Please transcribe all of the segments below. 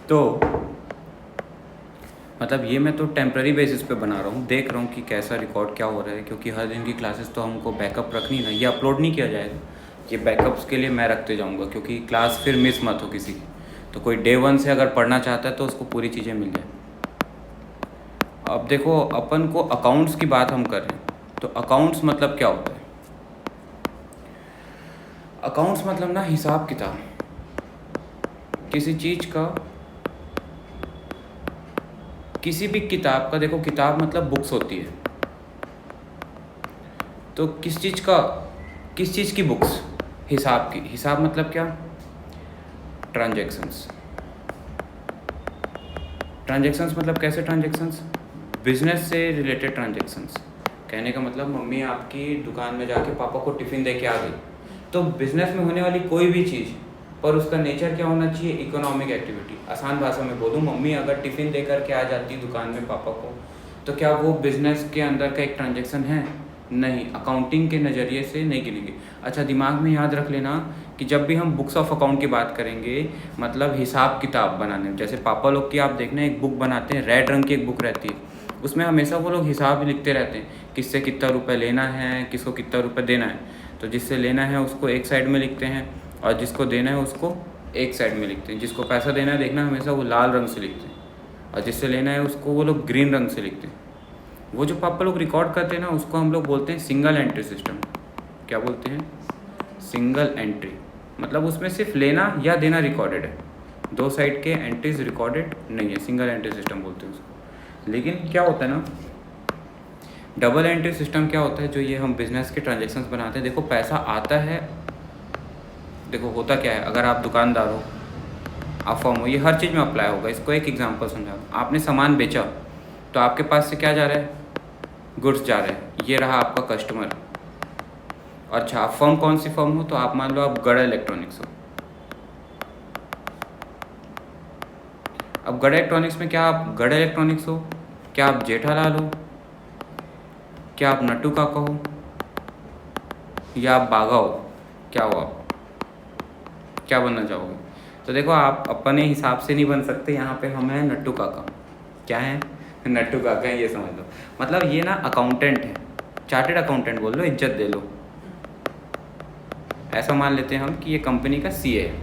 तो मतलब ये मैं तो टेम्प्रेरी बेसिस पे बना रहा हूँ, देख रहा हूँ कि कैसा रिकॉर्ड क्या हो रहा है, क्योंकि हर दिन की क्लासेस तो हमको बैकअप रखनी ना, ये अपलोड नहीं किया जाएगा, ये बैकअप्स के लिए मैं रखते जाऊँगा, क्योंकि क्लास फिर मिस मत हो किसी की। तो कोई डे 1 से अगर पढ़ना चाहता है तो उसको पूरी चीज़ें मिल जाए। अब देखो, अपन को अकाउंट्स की बात हम कर रहे हैं, तो अकाउंट्स मतलब क्या होता है? अकाउंट्स मतलब ना हिसाब किताब, किसी चीज़ का, किसी भी किताब का। देखो, किताब मतलब बुक्स होती है, तो किस चीज़ की बुक्स? हिसाब की। हिसाब मतलब क्या? ट्रांजैक्शंस। ट्रांजैक्शंस मतलब कैसे ट्रांजैक्शंस? बिजनेस से रिलेटेड ट्रांजैक्शंस। कहने का मतलब, मम्मी आपकी दुकान में जाके पापा को टिफ़िन दे के आ गई, तो बिजनेस में होने वाली कोई भी चीज़, पर उसका नेचर क्या होना चाहिए? Economic activity. आसान भाषा में बोलूँ, मम्मी अगर टिफ़िन दे करके आ जाती दुकान में पापा को, तो क्या वो बिज़नेस के अंदर का एक ट्रांजैक्शन है? नहीं, अकाउंटिंग के नज़रिए से नहीं गिनेंगे। अच्छा, दिमाग में याद रख लेना कि जब भी हम बुक्स ऑफ अकाउंट की बात करेंगे, मतलब हिसाब किताब बनाने में, जैसे पापा लोग की आप देखना एक बुक बनाते हैं, रेड रंग की एक बुक रहती है, उसमें हमेशा वो लोग हिसाब लिखते रहते हैं, किससे कितना रुपये लेना है, किसको कितना रुपये देना है। तो जिससे लेना है उसको एक साइड में लिखते हैं, और जिसको देना है उसको एक साइड में लिखते हैं। जिसको पैसा देना है, देखना हमेशा वो लाल रंग से लिखते हैं, और जिससे लेना है उसको वो लोग ग्रीन रंग से लिखते हैं। वो जो पापा लोग रिकॉर्ड करते हैं ना, उसको हम लोग बोलते हैं सिंगल एंट्री सिस्टम। क्या बोलते हैं? Single entry. मतलब उसमें सिर्फ लेना या देना रिकॉर्डेड है, दो साइड के एंट्रीज रिकॉर्डेड नहीं है, सिंगल एंट्री सिस्टम बोलते हैं उसको। लेकिन क्या होता है ना, डबल एंट्री सिस्टम क्या होता है, जो ये हम बिजनेस के ट्रांजेक्शन्स बनाते हैं। देखो, पैसा आता है, देखो होता क्या है, अगर आप दुकानदार हो, आप फर्म हो, ये हर चीज़ में अप्लाई होगा। इसको एक एग्जांपल समझा, आपने सामान बेचा, तो आपके पास से क्या जा रहा है? गुड्स जा रहे हैं, ये रहा आपका कस्टमर। अच्छा, आप फर्म कौन सी फर्म हो? तो आप मान लो आप गढ़ इलेक्ट्रॉनिक्स हो। अब गढ़ इलेक्ट्रॉनिक्स में क्या आप गढ़ इलेक्ट्रॉनिक्स हो? क्या आप जेठालाल हो? क्या आप नट्टू काका हो? या आप बाघा हो? क्या हो आप? क्या बनना चाहोगे? तो देखो, आप अपने हिसाब से नहीं बन सकते। यहाँ पे हम हैं नट्टू काका। क्या है? नट्टू काका है, ये समझ लो। मतलब ये ना अकाउंटेंट है, चार्टेड अकाउंटेंट बोल लो, इज्जत दे लो। ऐसा मान लेते हैं हम कि ये कंपनी का सीए है,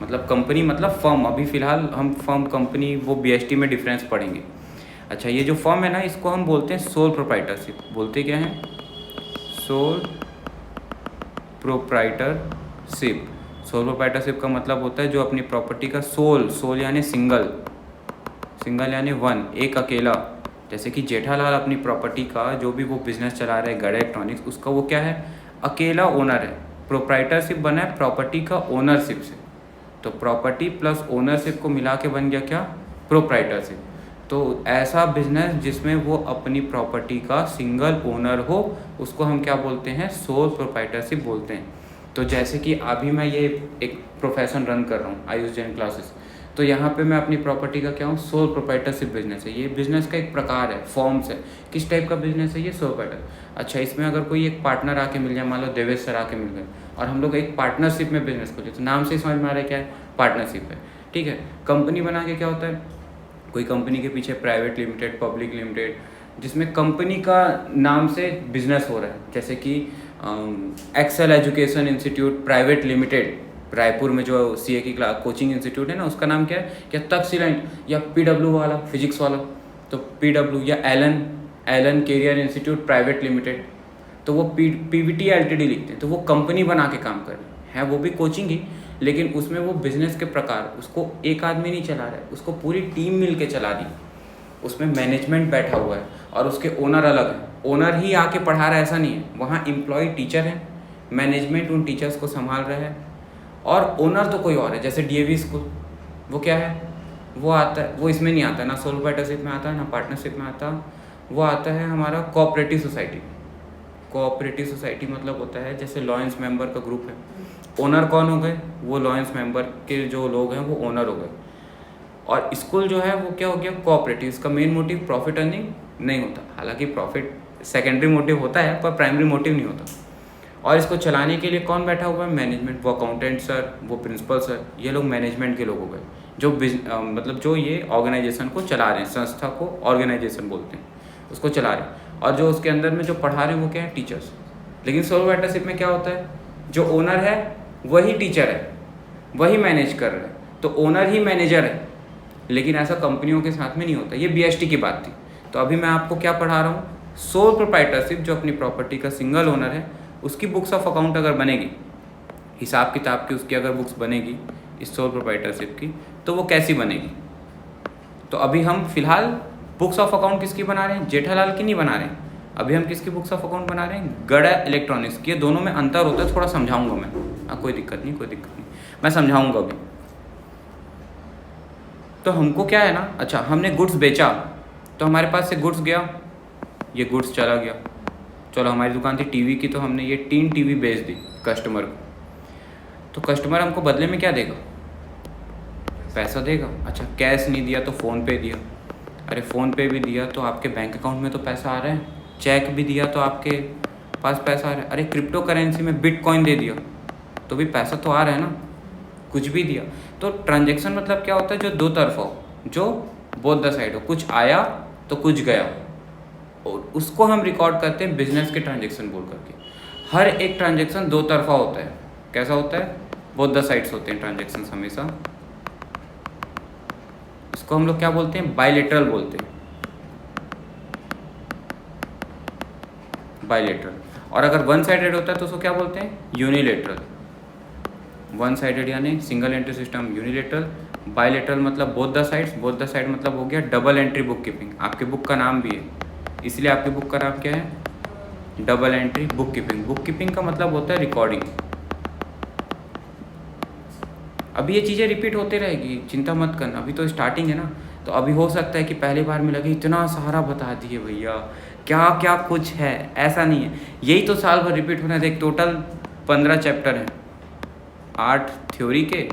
मतलब कंपनी मतलब फर्म। अभी फ़िलहाल हम फर्म कंपनी वो बीएसटी में डिफरेंस पढ़ेंगे। अच्छा, ये जो फर्म है ना, इसको हम बोलते हैं सोल प्रोप्राइटरशिप। बोलते क्या हैं? Sole proprietorship. सोल प्रोप्राइटरशिप का मतलब होता है जो अपनी प्रॉपर्टी का सोल यानी सिंगल यानी वन, एक अकेला। जैसे कि जेठालाल अपनी प्रॉपर्टी का जो भी वो बिजनेस चला रहे हैं गढ़ इलेक्ट्रॉनिक्स, उसका वो क्या है? अकेला ओनर है। प्रोप्राइटरशिप बना है प्रॉपर्टी का ओनरशिप से, तो प्रॉपर्टी प्लस ओनरशिप को मिला के बन गया क्या? प्रोप्राइटरशिप। तो ऐसा बिजनेस जिसमें वो अपनी प्रॉपर्टी का सिंगल ओनर हो, उसको हम क्या बोलते हैं? सोल प्रोप्राइटरशिप बोलते हैं। तो जैसे कि अभी मैं ये एक प्रोफेशन रन कर रहा हूँ, आयुष जैन क्लासेस, तो यहाँ पे मैं अपनी प्रॉपर्टी का क्या हूँ? सोल प्रोप्राइटरशिप बिजनेस है। ये बिजनेस का एक प्रकार है, फॉर्म्स है। किस टाइप का बिजनेस है ये? Sole proprietor. अच्छा, इसमें अगर कोई एक पार्टनर आके मिल जाए, मान लो देवेश सर आके मिल गए, और हम लोग एक पार्टनरशिप में बिजनेस खोले, तो नाम से ही समझ में आ रहा है क्या है? पार्टनरशिप है। ठीक है। कंपनी बना के क्या होता है? कोई कंपनी के पीछे प्राइवेट लिमिटेड, पब्लिक लिमिटेड, जिसमें कंपनी का नाम से बिजनेस हो रहा है। जैसे कि Excel education institute private limited, Raipur में जो सीए की कोचिंग इंस्टीट्यूट है ना, उसका नाम क्या है? क्या तक्षशिला, या पीडब्ल्यू वाला फिजिक्स वाला, तो पीडब्ल्यू, या Allen career institute private limited, तो वो पीवीटी एलटीडी लिखते हैं। तो वो कंपनी बना के काम कर रहे हैं, वो भी कोचिंग ही, लेकिन उसमें वो बिजनेस के प्रकार, उसको एक आदमी नहीं चला रहा है, उसको पूरी टीम मिल के चला रही। उसमें मैनेजमेंट बैठा हुआ है और उसके ओनर अलग है। ओनर ही आके पढ़ा रहा है ऐसा नहीं है, वहाँ एम्प्लॉय टीचर है, मैनेजमेंट उन टीचर्स को संभाल रहा है, और ओनर तो कोई और है। जैसे डीएवी स्कूल, वो क्या है? वो आता है, वो इसमें नहीं आता ना, सोल पार्टनरशिप में आता है ना, पार्टनरशिप में आता, वो आता है हमारा कोऑपरेटिव सोसाइटी। कोऑपरेटिव सोसाइटी मतलब होता है जैसे लॉयंस मेंबर का ग्रुप है, ओनर कौन हो गए? वो लॉयंस मेंबर के जो लोग हैं वो ओनर हो गए। और स्कूल जो है वो क्या हो गया? कोऑपरेटिव। इसका मेन मोटिव प्रॉफिट अर्निंग नहीं होता, हालांकि प्रॉफिट सेकेंडरी मोटिव होता है, पर प्राइमरी मोटिव नहीं होता। और इसको चलाने के लिए कौन बैठा हुआ है? मैनेजमेंट। वो अकाउंटेंट सर, वो प्रिंसिपल सर, ये लोग मैनेजमेंट के लोग हो गए। मतलब जो ये ऑर्गेनाइजेशन को चला रहे हैं, संस्था को ऑर्गेनाइजेशन बोलते हैं, उसको चला रहे हैं, और जो उसके अंदर में जो पढ़ा रहे हैं वो क्या है, टीचर्स। लेकिन सोलो पार्टनरशिप में क्या होता है, जो ओनर है वही टीचर है, वही मैनेज कर रहा है, तो ओनर ही मैनेजर है। लेकिन ऐसा कंपनियों के साथ में नहीं होता। ये बीएसटी की बात थी। तो अभी मैं आपको क्या पढ़ा रहा हूँ, सोल प्रोप्राइटरशिप, जो अपनी प्रॉपर्टी का सिंगल ओनर है, उसकी बुक्स ऑफ अकाउंट अगर बनेगी, हिसाब किताब की उसकी अगर बुक्स बनेगी इस सोल प्रोप्राइटरशिप की, तो वो कैसी बनेगी। तो अभी हम फिलहाल बुक्स ऑफ अकाउंट किसकी बना रहे हैं, जेठालाल की नहीं बना रहे हैं। अभी हम किसकी बुक्स ऑफ अकाउंट बना रहे हैं, गड़ा इलेक्ट्रॉनिक्स की। ये दोनों में अंतर होता है, थोड़ा समझाऊंगा मैं। कोई दिक्कत नहीं, मैं समझाऊंगा अभी। तो हमको क्या है ना, अच्छा हमने गुड्स बेचा, तो हमारे पास से गुड्स गया, ये गुड्स चला गया। चलो हमारी दुकान थी टीवी की, तो हमने ये 3 टीवी बेच दी कस्टमर को। तो कस्टमर हमको बदले में क्या देगा, पैसा देगा। अच्छा कैश नहीं दिया तो फ़ोन पे दिया। अरे फ़ोन पे भी दिया तो आपके बैंक अकाउंट में तो पैसा आ रहा है। चेक भी दिया तो आपके पास पैसा आ रहा है। अरे क्रिप्टो करेंसी में बिटकॉइन दे दिया तो भी पैसा तो आ रहा है ना। कुछ भी दिया तो ट्रांजैक्शन मतलब क्या होता है, जो दो तरफा हो, जो बोथ द साइड हो, कुछ आया तो कुछ गया, और उसको हम रिकॉर्ड करते हैं बिजनेस के ट्रांजैक्शन बोल करके। हर एक ट्रांजैक्शन दो तरफा होता है। कैसा होता है, बोथ द साइड्स होते हैं ट्रांजैक्शन हमेशा। इसको हम लोग क्या बोलते हैं, बायलेटरल बोलते हैं, बायलेटरल। और अगर वन साइडेड होता है तो उसको क्या बोलते हैं, यूनिलेटरल। वन साइडेड यानी single entry system unilateral, bilateral मतलब both the sides. Both the side मतलब हो गया डबल एंट्री बुक कीपिंग। आपके बुक का नाम भी है, इसलिए आपकी बुक का नाम क्या है, double entry book keeping. Book keeping का मतलब होता है रिकॉर्डिंग। अभी ये चीज़ें रिपीट होते रहेगी, चिंता मत करना, अभी तो स्टार्टिंग है ना। तो अभी हो सकता है कि पहली बार में लगे इतना सारा बता दिए भैया, क्या क्या कुछ है। ऐसा नहीं है, यही तो साल भर रिपीट होना है। देख टोटल 15 चैप्टर हैं, 8 थ्योरी के,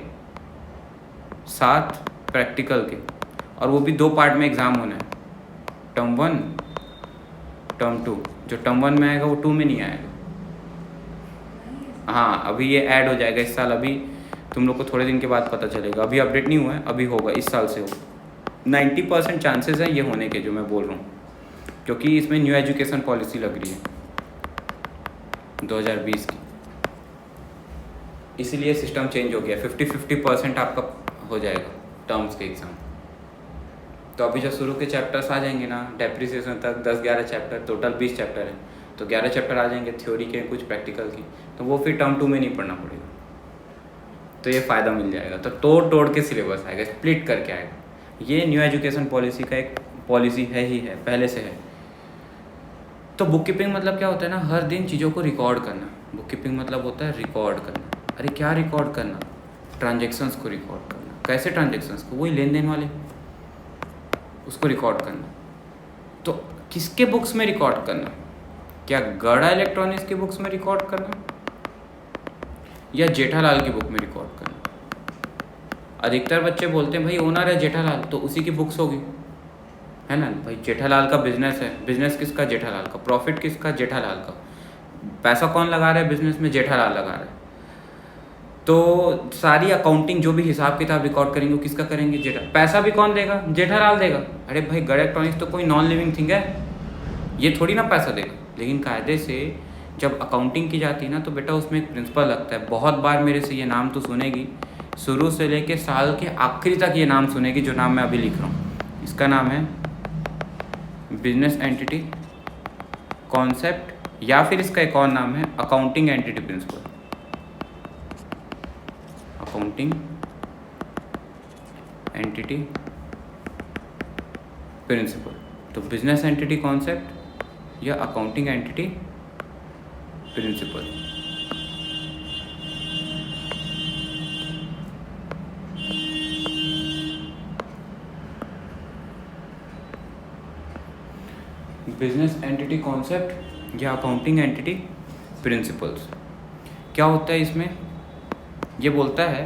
7 प्रैक्टिकल के, और वो भी 2 पार्ट में एग्ज़ाम होना है, टर्म 1 टर्म 2। जो टर्म 1 में आएगा वो 2 में नहीं आएगा। हाँ अभी ये ऐड हो जाएगा इस साल, अभी तुम लोग को थोड़े दिन के बाद पता चलेगा। अभी अपडेट नहीं हुआ है, अभी होगा, इस साल से हो। 90% चांसेस है ये होने के, जो मैं बोल रहा हूँ, क्योंकि इसमें न्यू एजुकेशन पॉलिसी लग रही है 2020 की, इसीलिए सिस्टम चेंज हो गया। 50-50% आपका हो जाएगा टर्म्स के एग्ज़ाम। तो अभी जो शुरू के चैप्टर्स आ जाएंगे ना, डेप्रिसिएशन तक 10-11 चैप्टर, टोटल 20 चैप्टर है, तो 11 चैप्टर आ जाएंगे थ्योरी के, कुछ प्रैक्टिकल की, तो वो फिर टर्म 2 में नहीं पढ़ना पड़ेगा। तो ये फ़ायदा मिल जाएगा। तो तोड़ के सिलेबस आएगा, स्प्लिट करके आएगा। ये न्यू एजुकेशन पॉलिसी का एक पॉलिसी है ही है, पहले से है। तो बुक कीपिंग मतलब क्या होता है ना, हर दिन चीज़ों को रिकॉर्ड करना। बुक कीपिंग मतलब होता है रिकॉर्ड करना। अरे क्या रिकॉर्ड करना, ट्रांजेक्शन्स को रिकॉर्ड करना। कैसे ट्रांजेक्शन्स को, वही लेन देन वाले, उसको रिकॉर्ड करना। तो किसके बुक्स में रिकॉर्ड करना, क्या गड़ा इलेक्ट्रॉनिक्स की बुक्स में रिकॉर्ड करना या जेठालाल की बुक में रिकॉर्ड करना। अधिकतर बच्चे बोलते हैं भाई ओनर है जेठालाल, तो उसी की बुक्स होगी, है ना भाई। जेठालाल का बिजनेस है, बिजनेस किसका, जेठालाल का। प्रॉफिट किसका, जेठालाल का। पैसा कौन लगा रहा है बिजनेस में, जेठालाल लगा रहा है। तो सारी अकाउंटिंग जो भी हिसाब किताब रिकॉर्ड करेंगे वो किसका करेंगे, पैसा भी कौन देगा, जेठालाल देगा। अरे भाई गड़ा इलेक्ट्रॉनिक्स तो कोई नॉन लिविंग थिंग है, ये थोड़ी ना पैसा देगा। लेकिन कायदे से जब अकाउंटिंग की जाती है ना, तो बेटा उसमें एक प्रिंसिपल लगता है। बहुत बार मेरे से ये नाम तो सुनेगी, शुरू से लेके साल के आखिरी तक ये नाम सुनेगी, जो नाम मैं अभी लिख रहा हूँ। इसका नाम है बिजनेस एंटिटी कॉन्सेप्ट, या फिर इसका एक और नाम है accounting entity principle. Accounting entity principle. तो बिजनेस एंटिटी कॉन्सेप्ट या accounting entity principle. Business entity concept या अकाउंटिंग एंटिटी प्रिंसिपल्स। क्या होता है इसमें, ये बोलता है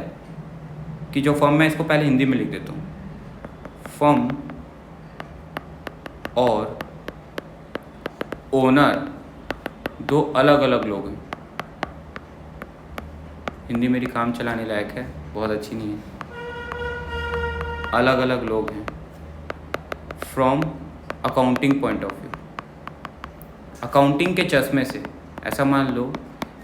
कि जो फर्म, मैं इसको पहले हिंदी में लिख देता हूँ, फर्म और ओनर दो अलग अलग लोग हैं। हिंदी मेरी काम चलाने लायक है, बहुत अच्छी नहीं है। अलग अलग लोग हैं from accounting point of view. Accounting के चश्मे से, ऐसा मान लो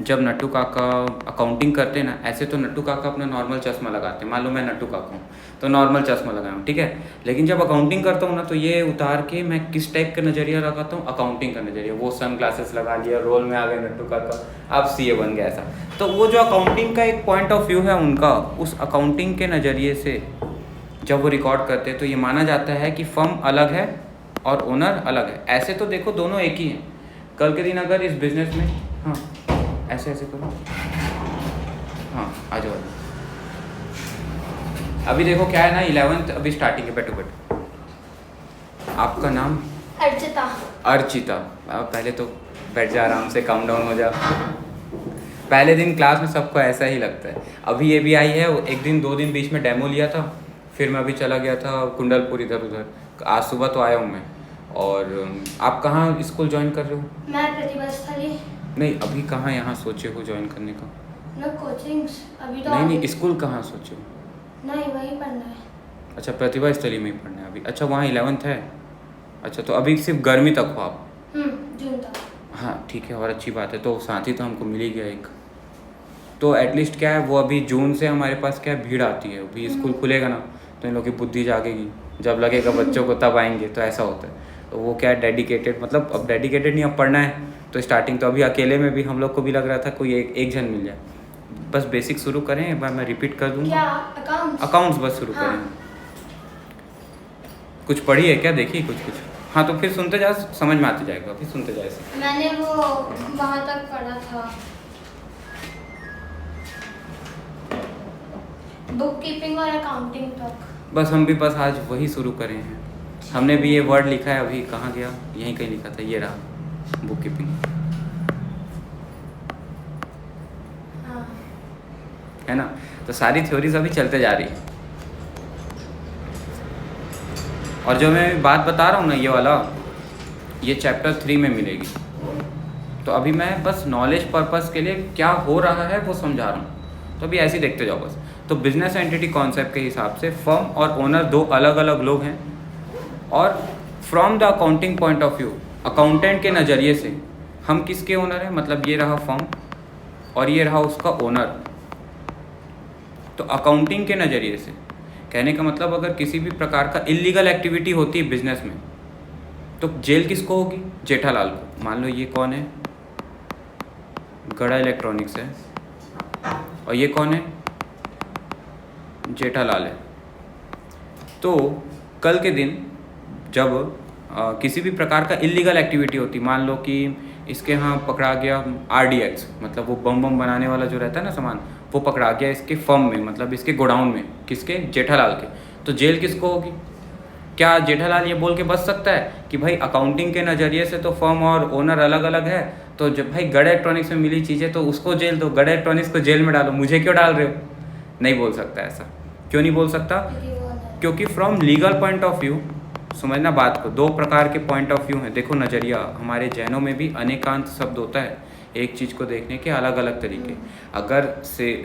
जब नट्टू काका अकाउंटिंग करते हैं ना, ऐसे तो नट्टू काका अपना नॉर्मल चश्मा लगाते हैं, मान लो मैं नट्टू काका हूँ तो नॉर्मल चश्मा लगाया हूँ, ठीक है। लेकिन जब अकाउंटिंग करता हूँ ना तो ये उतार के मैं किस टाइप का नज़रिया लगाता हूँ, अकाउंटिंग का नज़रिया। वो सन ग्लासेस लगा लिया, रोल में आ गए नट्टू काका, अब सीए बन गया ऐसा। तो वो जो अकाउंटिंग का एक पॉइंट ऑफ व्यू है उनका, उस अकाउंटिंग के नज़रिए से जब वो रिकॉर्ड करते हैं तो ये माना जाता है कि फर्म अलग है और ओनर अलग है। ऐसे तो देखो दोनों एक ही हैं। कल के दिन अगर इस बिजनेस में, हाँ ऐसे ऐसे करो, हाँ आ जाओ। अभी देखो क्या है ना, 11th अभी स्टार्टिंग है, बैठो बैठो। आपका नाम? अर्चिता। अर्चिता, पहले तो बैठ जा, आराम से काम डाउन हो जा। पहले दिन क्लास में सबको ऐसा ही लगता है। अभी ये भी आई है, एक दिन 2 दिन बीच में डेमो लिया था, फिर मैं अभी चला गया था कुंडलपुर इधर उधर। आज सुबह तो आया हूँ मैं। और आप कहाँ स्कूल ज्वाइन कर रहे हो? मैं प्रतिभा स्थली। नहीं, अभी कहाँ यहाँ सोचे हो ज्वाइन करने का? ना कोचिंग्स अभी तो नहीं, स्कूल कहाँ सोचे हो? नहीं, वही पढ़ना है। अच्छा, प्रतिभा स्थली में ही पढ़ना है अभी। अच्छा, वहाँ 11th है। अच्छा, तो अभी सिर्फ गर्मी तक हो आप? जून तक। हाँ ठीक है, और अच्छी बात है। तो साथ ही तो हमको मिल ही गया एक। तो एटलीस्ट क्या है, वो अभी जून से हमारे पास क्या है, भीड़ आती है। अभी स्कूल खुलेगा ना तो इन लोगों की बुद्धि जागेगी, जब लगेगा बच्चों को तब आएंगे। तो ऐसा होता है। तो वो क्या है, डेडिकेटेड, मतलब अब डेडिकेटेड नहीं, अब पढ़ना है। तो स्टार्टिंग तो अभी अकेले में भी हम लोग को भी लग रहा था कोई एक जन मिल जाए। बस बेसिक शुरू करें, एक बार मैं रिपीट कर दूँगा। क्या? अकाउंट्स बस शुरू करें। कुछ पढ़ी है क्या? देखिए कुछ। हाँ तो फिर सुनते जाओ, समझ में आते जाएगा, फिर सुनते जाए। मैंने वो वहाँ तक पढ़ा था, बुक कीपिंग और अकाउंटिंग तक। बस हम भी बस आज वही शुरू करें हैं। हमने भी ये वर्ड लिखा है, अभी कहाँ गया, यहीं कहीं लिखा था, ये रहा, बुक कीपिंग। हाँ। है ना। तो सारी थ्योरीज अभी चलते जा रही है। और जो मैं बात बता रहा हूँ ना, ये वाला, ये चैप्टर 3 में मिलेगी। तो अभी मैं बस नॉलेज पर्पस के लिए क्या हो रहा है वो समझा रहा हूँ। तो अभी ऐसे ही देखते जाओ बस। तो बिजनेस एंटिटी कॉन्सेप्ट के हिसाब से फर्म और ओनर 2 अलग अलग लोग हैं। और from the accounting point of view, accountant के नज़रिए से हम किसके ओनर हैं, मतलब ये रहा फर्म और ये रहा उसका ओनर। तो अकाउंटिंग के नज़रिए से कहने का मतलब, अगर किसी भी प्रकार का इलीगल एक्टिविटी होती है बिजनेस में तो जेल किसको होगी? जेठालाल को। मान लो ये कौन है, गड़ा इलेक्ट्रॉनिक्स है, और ये कौन है, जेठालाल है। तो कल के दिन जब किसी भी प्रकार का इलीगल एक्टिविटी होती, मान लो कि इसके यहाँ पकड़ा गया RDX, मतलब वो बम बनाने वाला जो रहता है ना सामान, वो पकड़ा गया इसके फर्म में, मतलब इसके गोडाउन में, किसके? जेठालाल के। तो जेल किसको होगी? क्या जेठालाल ये बोल के बच सकता है कि भाई अकाउंटिंग के नज़रिए से तो फर्म और ओनर अलग अलग है, तो जब भाई गड़ा इलेक्ट्रॉनिक्स में मिली चीज़ें तो उसको जेल दो, गड़ा इलेक्ट्रॉनिक्स को जेल में डालो, मुझे क्यों डाल रहे हो? नहीं बोल सकता ऐसा। क्यों नहीं बोल सकता? क्योंकि from legal point of view, समझना बात को, 2 प्रकार के पॉइंट ऑफ व्यू हैं। देखो नज़रिया, हमारे जैनों में भी अनेकांत शब्द होता है, एक चीज़ को देखने के अलग अलग तरीके। अगर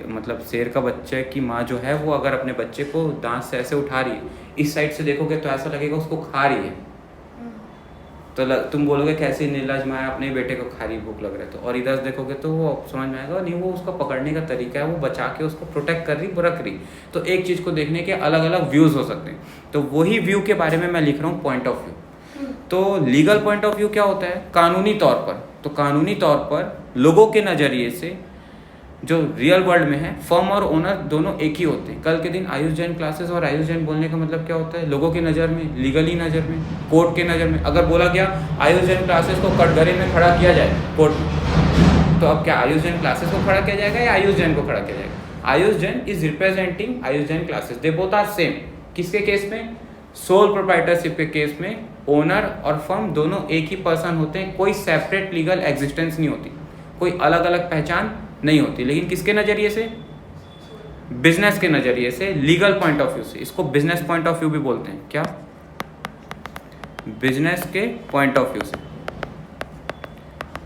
मतलब शेर का बच्चे की माँ जो है वो अगर अपने बच्चे को दांत से ऐसे उठा रही है, इस साइड से देखोगे तो ऐसा लगेगा उसको खा रही है। तो तुम बोलोगे कैसी निर्लज माँ अपने बेटे को खा रही, भूख लग रहा है तो। और इधर देखोगे तो वो समझ में आएगा नहीं, वो उसका पकड़ने का तरीका है, वो बचा के उसको प्रोटेक्ट कर रही, रख रही। तो एक चीज़ को देखने के अलग अलग व्यूज़ हो सकते हैं। तो वही व्यू के बारे में मैं लिख रहा हूँ, पॉइंट ऑफ व्यू। तो लीगल पॉइंट ऑफ व्यू क्या होता है? कानूनी तौर पर। तो कानूनी तौर पर लोगों के नज़रिए से जो रियल वर्ल्ड में है, फर्म और ओनर दोनों एक ही होते हैं। कल के दिन आयुष जैन क्लासेस, और आयुष जैन बोलने का मतलब क्या होता है? लोगों के नज़र में, लीगली नज़र में, कोर्ट के नज़र में। अगर बोला गया आयुष जैन क्लासेस को कटघरे में खड़ा किया जाए कोर्ट में, तो अब क्या आयुष जैन क्लासेस को खड़ा किया जाएगा या आयुष जैन को खड़ा किया जाएगा? Ayush Jain is representing Ayush Jain classes, they both are same. किसके केस में? सोल प्रोप्राइटरशिप के केस में ओनर और फर्म दोनों एक ही पर्सन होते हैं, कोई सेपरेट लीगल एग्जिस्टेंस नहीं होती, कोई अलग अलग पहचान नहीं होती। लेकिन किसके नज़रिए से? बिजनेस के नज़रिए से, लीगल पॉइंट ऑफ व्यू से। इसको बिजनेस पॉइंट ऑफ व्यू भी बोलते हैं। क्या? बिजनेस के पॉइंट ऑफ व्यू से।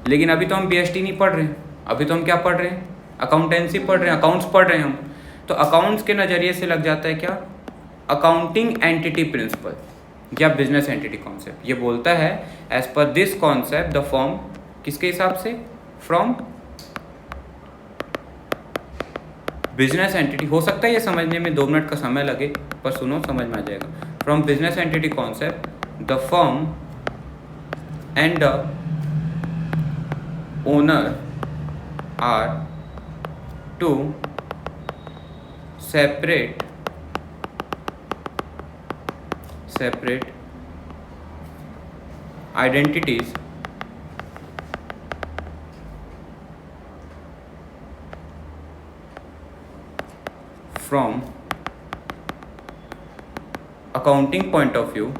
लेकिन अभी तो हम BST नहीं पढ़ रहे हैं, अभी तो हम क्या पढ़ रहे हैं? अकाउंटेंसी पढ़ रहे हैं, अकाउंट्स पढ़ रहे हैं हम। तो अकाउंट्स के नज़रिए से लग जाता है क्या? अकाउंटिंग एंटिटी प्रिंसिपल या बिजनेस एंटिटी कॉन्सेप्ट, ये बोलता है as per this concept the firm, किसके हिसाब से, फ्रॉम बिजनेस एंटिटी। हो सकता है ये समझने में 2 मिनट का समय लगे, पर सुनो समझ में आ जाएगा। From business entity concept the firm and the owner are two separate identities from accounting point of view,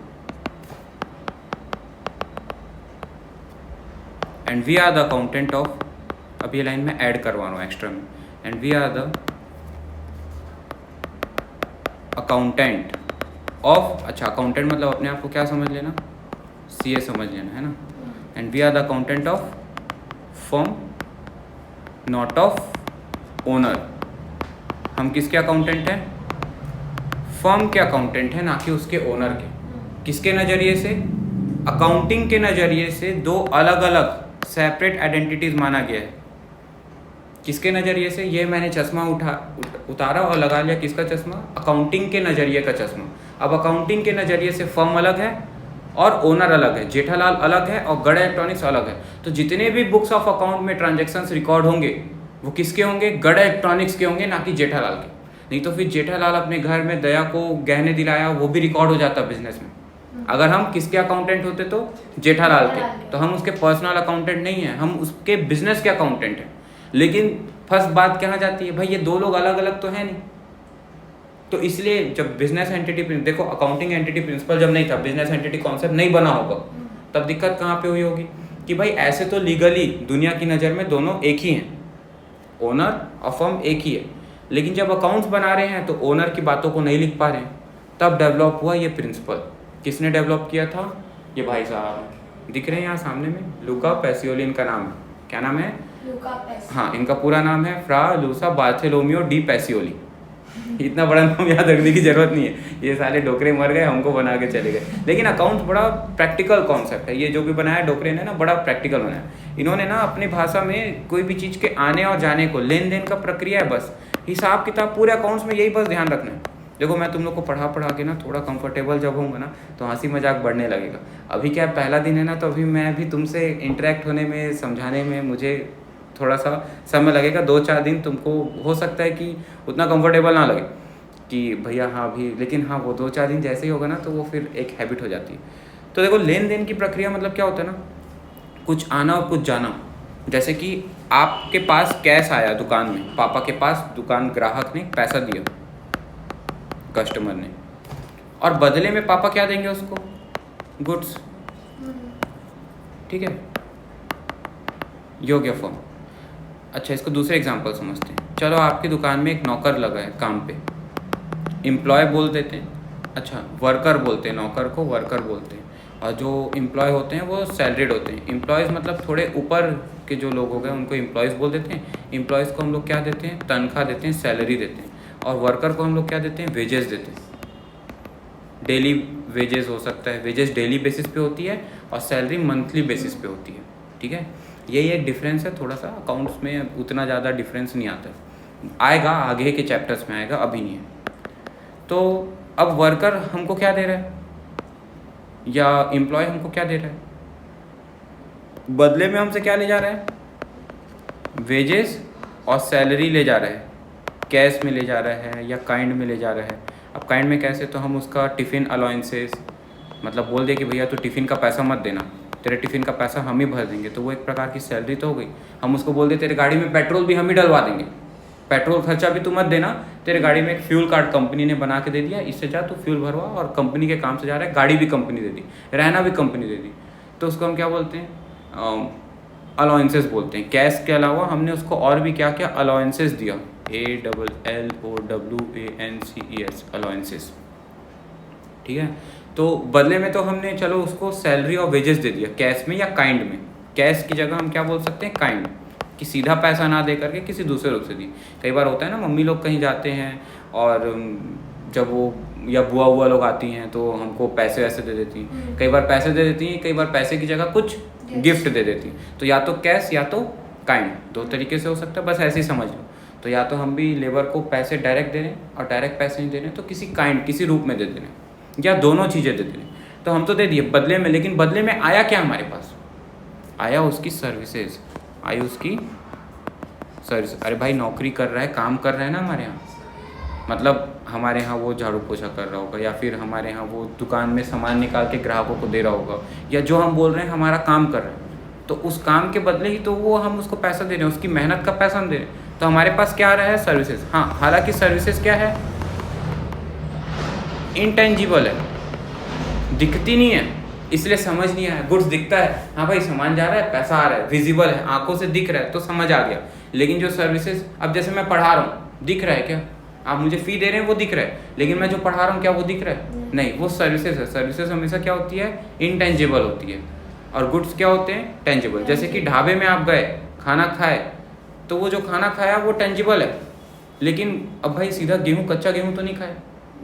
and we are the accountant of, अब ये लाइन में ऐड करवा रहा हूँ एक्स्ट्रा में, and we are the accountant of, अच्छा accountant मतलब अपने आप को क्या समझ लेना, सीए समझ लेना है ना, and we are the accountant of firm not of owner. हम किसके अकाउंटेंट हैं, फर्म के अकाउंटेंट हैं, ना कि उसके ओनर के। किसके नज़रिए से, अकाउंटिंग के नज़रिए से 2 अलग अलग सेपरेट आइडेंटिटीज माना गया है। किसके नज़रिए से, ये मैंने चश्मा उतारा और लगा लिया, किसका चश्मा, अकाउंटिंग के नज़रिए का चश्मा। अब अकाउंटिंग के नज़रिए से फर्म अलग है और ओनर अलग है, जेठालाल अलग है और गढ़ इलेक्ट्रॉनिक्स अलग है। तो जितने भी बुक्स ऑफ अकाउंट में ट्रांजैक्शंस रिकॉर्ड होंगे वो किसके होंगे, गढ़ इलेक्ट्रॉनिक्स के होंगे, ना कि जेठालाल के। नहीं तो फिर जेठालाल अपने घर में दया को गहने दिलाया, वो भी रिकॉर्ड हो जाता बिजनेस में। अगर हम किसके अकाउंटेंट होते तो जेठालाल के, तो हम उसके पर्सनल अकाउंटेंट नहीं हैं, हम उसके बिजनेस के अकाउंटेंट हैं। लेकिन फर्स्ट बात कहाँ जाती है, भाई ये 2 लोग अलग अलग तो है नहीं। तो इसलिए जब बिजनेस एंटिटी, देखो अकाउंटिंग एंटिटी प्रिंसिपल जब नहीं था, बिजनेस एंटिटी कॉन्सेप्ट नहीं बना होगा, तब दिक्कत कहाँ पे हुई होगी कि भाई ऐसे तो लीगली दुनिया की नज़र में दोनों एक ही हैं, ओनर और फर्म एक ही है। लेकिन जब अकाउंट्स बना रहे हैं तो ओनर की बातों को नहीं लिख पा रहे हैं, तब डेवलप हुआ ये प्रिंसिपल। किसने डेवलप किया था, ये भाई साहब दिख रहे हैं यहाँ सामने में, लूका पैसियोली इनका नाम है। क्या नाम है, लूका पैसियोली। हाँ, इनका पूरा नाम है फ्रा लूसा बार्थोलोमियो डी पैसियोली। इतना बड़ा नाम याद रखने की जरूरत नहीं है, ये साले डोकरे मर गए, हमको बना के चले गए। लेकिन अकाउंट्स बड़ा प्रैक्टिकल कॉन्सेप्ट है, ये जो भी बनाया डोकरे ने ना, बड़ा प्रैक्टिकल बनाया। इन्होंने ना अपनी भाषा में कोई भी चीज़ के आने और जाने को, लेन देन का प्रक्रिया है, बस हिसाब किताब पूरे अकाउंट्स में यही बस ध्यान रखना है। देखो मैं तुम लोग को पढ़ा के ना थोड़ा कंफर्टेबल जब होऊंगा ना तो हंसी मजाक बढ़ने लगेगा। अभी क्या पहला दिन है ना, तो अभी मैं भी तुमसे इंटरेक्ट होने में, समझाने में मुझे थोड़ा सा समय लगेगा। 2-4 दिन तुमको हो सकता है कि उतना कंफर्टेबल ना लगे कि भैया हाँ भी, लेकिन हाँ वो 2-4 दिन जैसे ही होगा ना तो वो फिर एक हैबिट हो जाती है। तो देखो लेन देन की प्रक्रिया मतलब क्या होता है ना, कुछ आना और कुछ जाना। जैसे कि आपके पास कैश आया दुकान में, पापा के पास दुकान ग्राहक ने पैसा दिया कस्टमर ने, और बदले में पापा क्या देंगे उसको, गुड्स, ठीक है, योग्य फॉर्म। अच्छा इसको दूसरे एग्जांपल समझते हैं। चलो आपकी दुकान में एक नौकर लगा है काम पे, एम्प्लॉय बोल देते हैं, अच्छा वर्कर बोलते हैं, नौकर को वर्कर बोलते हैं, और जो एम्प्लॉय होते हैं वो सैलरीड होते हैं। एम्प्लॉयज़ मतलब थोड़े ऊपर के जो लोग हो गए उनको एम्प्लॉयज़ बोल देते हैं। एम्प्लॉयज़ को हम लोग क्या देते हैं, तनख्वाह देते हैं, सैलरी देते हैं। और वर्कर को हम लोग क्या देते हैं, वेजेस देते हैं। डेली वेजेस हो सकता है, वेजेस डेली बेसिस पे होती है और सैलरी मंथली बेसिस पे होती है, ठीक है। यही एक डिफरेंस है, थोड़ा सा अकाउंट्स में उतना ज़्यादा डिफरेंस नहीं आता है, आएगा आगे के चैप्टर्स में आएगा, अभी नहीं है। तो अब वर्कर हमको क्या दे रहा है या एम्प्लॉय हमको क्या दे रहा है, बदले में हमसे क्या ले जा रहा है, वेजेस और सैलरी ले जा रहा है, कैश में ले जा रहा है या काइंड में ले जा रहा है। अब काइंड में कैसे, तो हम उसका टिफ़िन अलाउंसेस मतलब बोल दे कि भैया तो टिफ़िन का पैसा मत देना, तेरे टिफ़िन का पैसा हम ही भर देंगे, तो वो एक प्रकार की सैलरी तो हो गई। हम उसको बोल दे तेरे गाड़ी में पेट्रोल भी हम ही डलवा देंगे, पेट्रोल खर्चा भी तू मत देना, तेरे गाड़ी में एक फ्यूल कार्ड कंपनी ने बना के दे दिया, इससे जा तू फ्यूल भरवा, और कंपनी के काम से जा रहा है, गाड़ी भी कंपनी दे दी, रहना भी कंपनी दे दी, तो उसको हम क्या बोलते हैं, अलाउंसेस बोलते हैं। कैश के अलावा हमने उसको और भी क्या क्या अलाउंसेस दिया, ALLOWANCES अलाउंसेस, ठीक है। तो बदले में तो हमने चलो उसको सैलरी और वेजेस दे दिया, कैश में या काइंड में। कैश की जगह हम क्या बोल सकते हैं, काइंड, कि सीधा पैसा ना दे करके किसी दूसरे रूप से दी। कई बार होता है ना, मम्मी लोग कहीं जाते हैं और जब वो या बुआ बुआ लोग आती हैं तो हमको पैसे वैसे दे देती हैं, कई बार पैसे दे देती हैं, कई बार पैसे की जगह कुछ गिफ्ट दे देती हैं। तो या तो कैश या तो काइंड, दो तरीके से हो सकता है, बस ऐसे ही समझ लो। तो या तो हम भी लेबर को पैसे डायरेक्ट दे रहे हैं और डायरेक्ट पैसे नहीं दे रहे हैं तो किसी काइंड, किसी रूप में दे दे रहे हैं, या दोनों चीज़ें दे दे रहे हैं। तो हम तो दे दिए बदले में, लेकिन बदले में आया क्या हमारे पास? आया उसकी सर्विसेज, आई उसकी सर्विस। अरे भाई नौकरी कर रहा है, काम कर रहा है ना हमारे यहाँ, मतलब हमारे यहाँ वो झाड़ू पोछा कर रहा होगा, या फिर हमारे यहाँ वो दुकान में सामान निकाल के ग्राहकों को दे रहा होगा, या जो हम बोल रहे हैं हमारा काम कर रहा है, तो उस काम के बदले ही तो वो हम उसको पैसा दे रहे हैं, उसकी मेहनत का पैसा हम दे रहे हैं। तो हमारे पास क्या आ रहा है? सर्विसेज। हाँ, हालांकि सर्विसेज क्या है? इनटेंजिबल है, दिखती नहीं है, इसलिए समझ नहीं आया। गुड्स दिखता है, हाँ भाई सामान जा रहा है, पैसा आ रहा है, विजिबल है, आंखों से दिख रहा है तो समझ आ गया। लेकिन जो सर्विसेज, अब जैसे मैं पढ़ा रहा हूँ, दिख रहा है क्या? आप मुझे फ़ी दे रहे हैं वो दिख रहा है, लेकिन मैं जो पढ़ा रहा हूँ क्या वो दिख रहा है? नहीं, वो सर्विसेज है। सर्विसेज हमेशा क्या होती है? इनटेंजिबल होती है। और गुड्स क्या होते हैं? टेंजिबल। जैसे कि ढाबे में आप गए, खाना खाए, तो वो जो खाना खाया वो टेंजिबल है, लेकिन अब भाई सीधा गेहूँ, कच्चा गेहूँ तो नहीं खाया,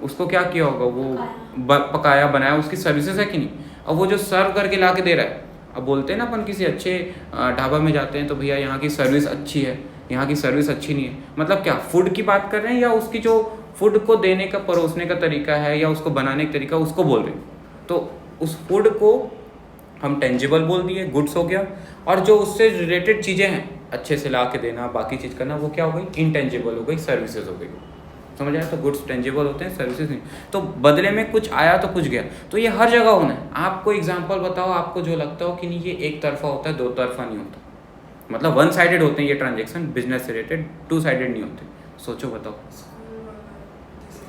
उसको क्या किया होगा? वो पकाया बनाया, उसकी सर्विसेज है कि नहीं? अब वो जो सर्व करके ला के दे रहा है, अब बोलते हैं ना अपन किसी अच्छे ढाबा में जाते हैं तो भैया यहाँ की सर्विस अच्छी है, यहाँ की सर्विस अच्छी नहीं है, मतलब क्या फूड की बात कर रहे हैं या उसकी जो फूड को देने का, परोसने का तरीका है या उसको बनाने का तरीका, उसको बोल रहे हैं। तो उस फूड को हम टेंजिबल बोल दिए, गुड्स हो गया, और जो उससे रिलेटेड चीज़ें हैं, अच्छे से ला के देना, बाकी चीज़ करना, वो क्या हो गई? इनटेंजिबल हो गई, सर्विसेज हो गई। समझ आया? तो गुड्स टेंजिबल होते हैं, सर्विसेज नहीं। तो बदले में कुछ आया तो कुछ गया, तो ये हर जगह होना है। आपको एग्जांपल बताओ, आपको जो लगता हो कि नहीं ये एक तरफा होता है, दो तरफा नहीं होता, मतलब वन साइडेड होते हैं ये ट्रांजेक्शन, बिजनेस से रिलेटेड, टू साइडेड नहीं होते। सोचो बताओ।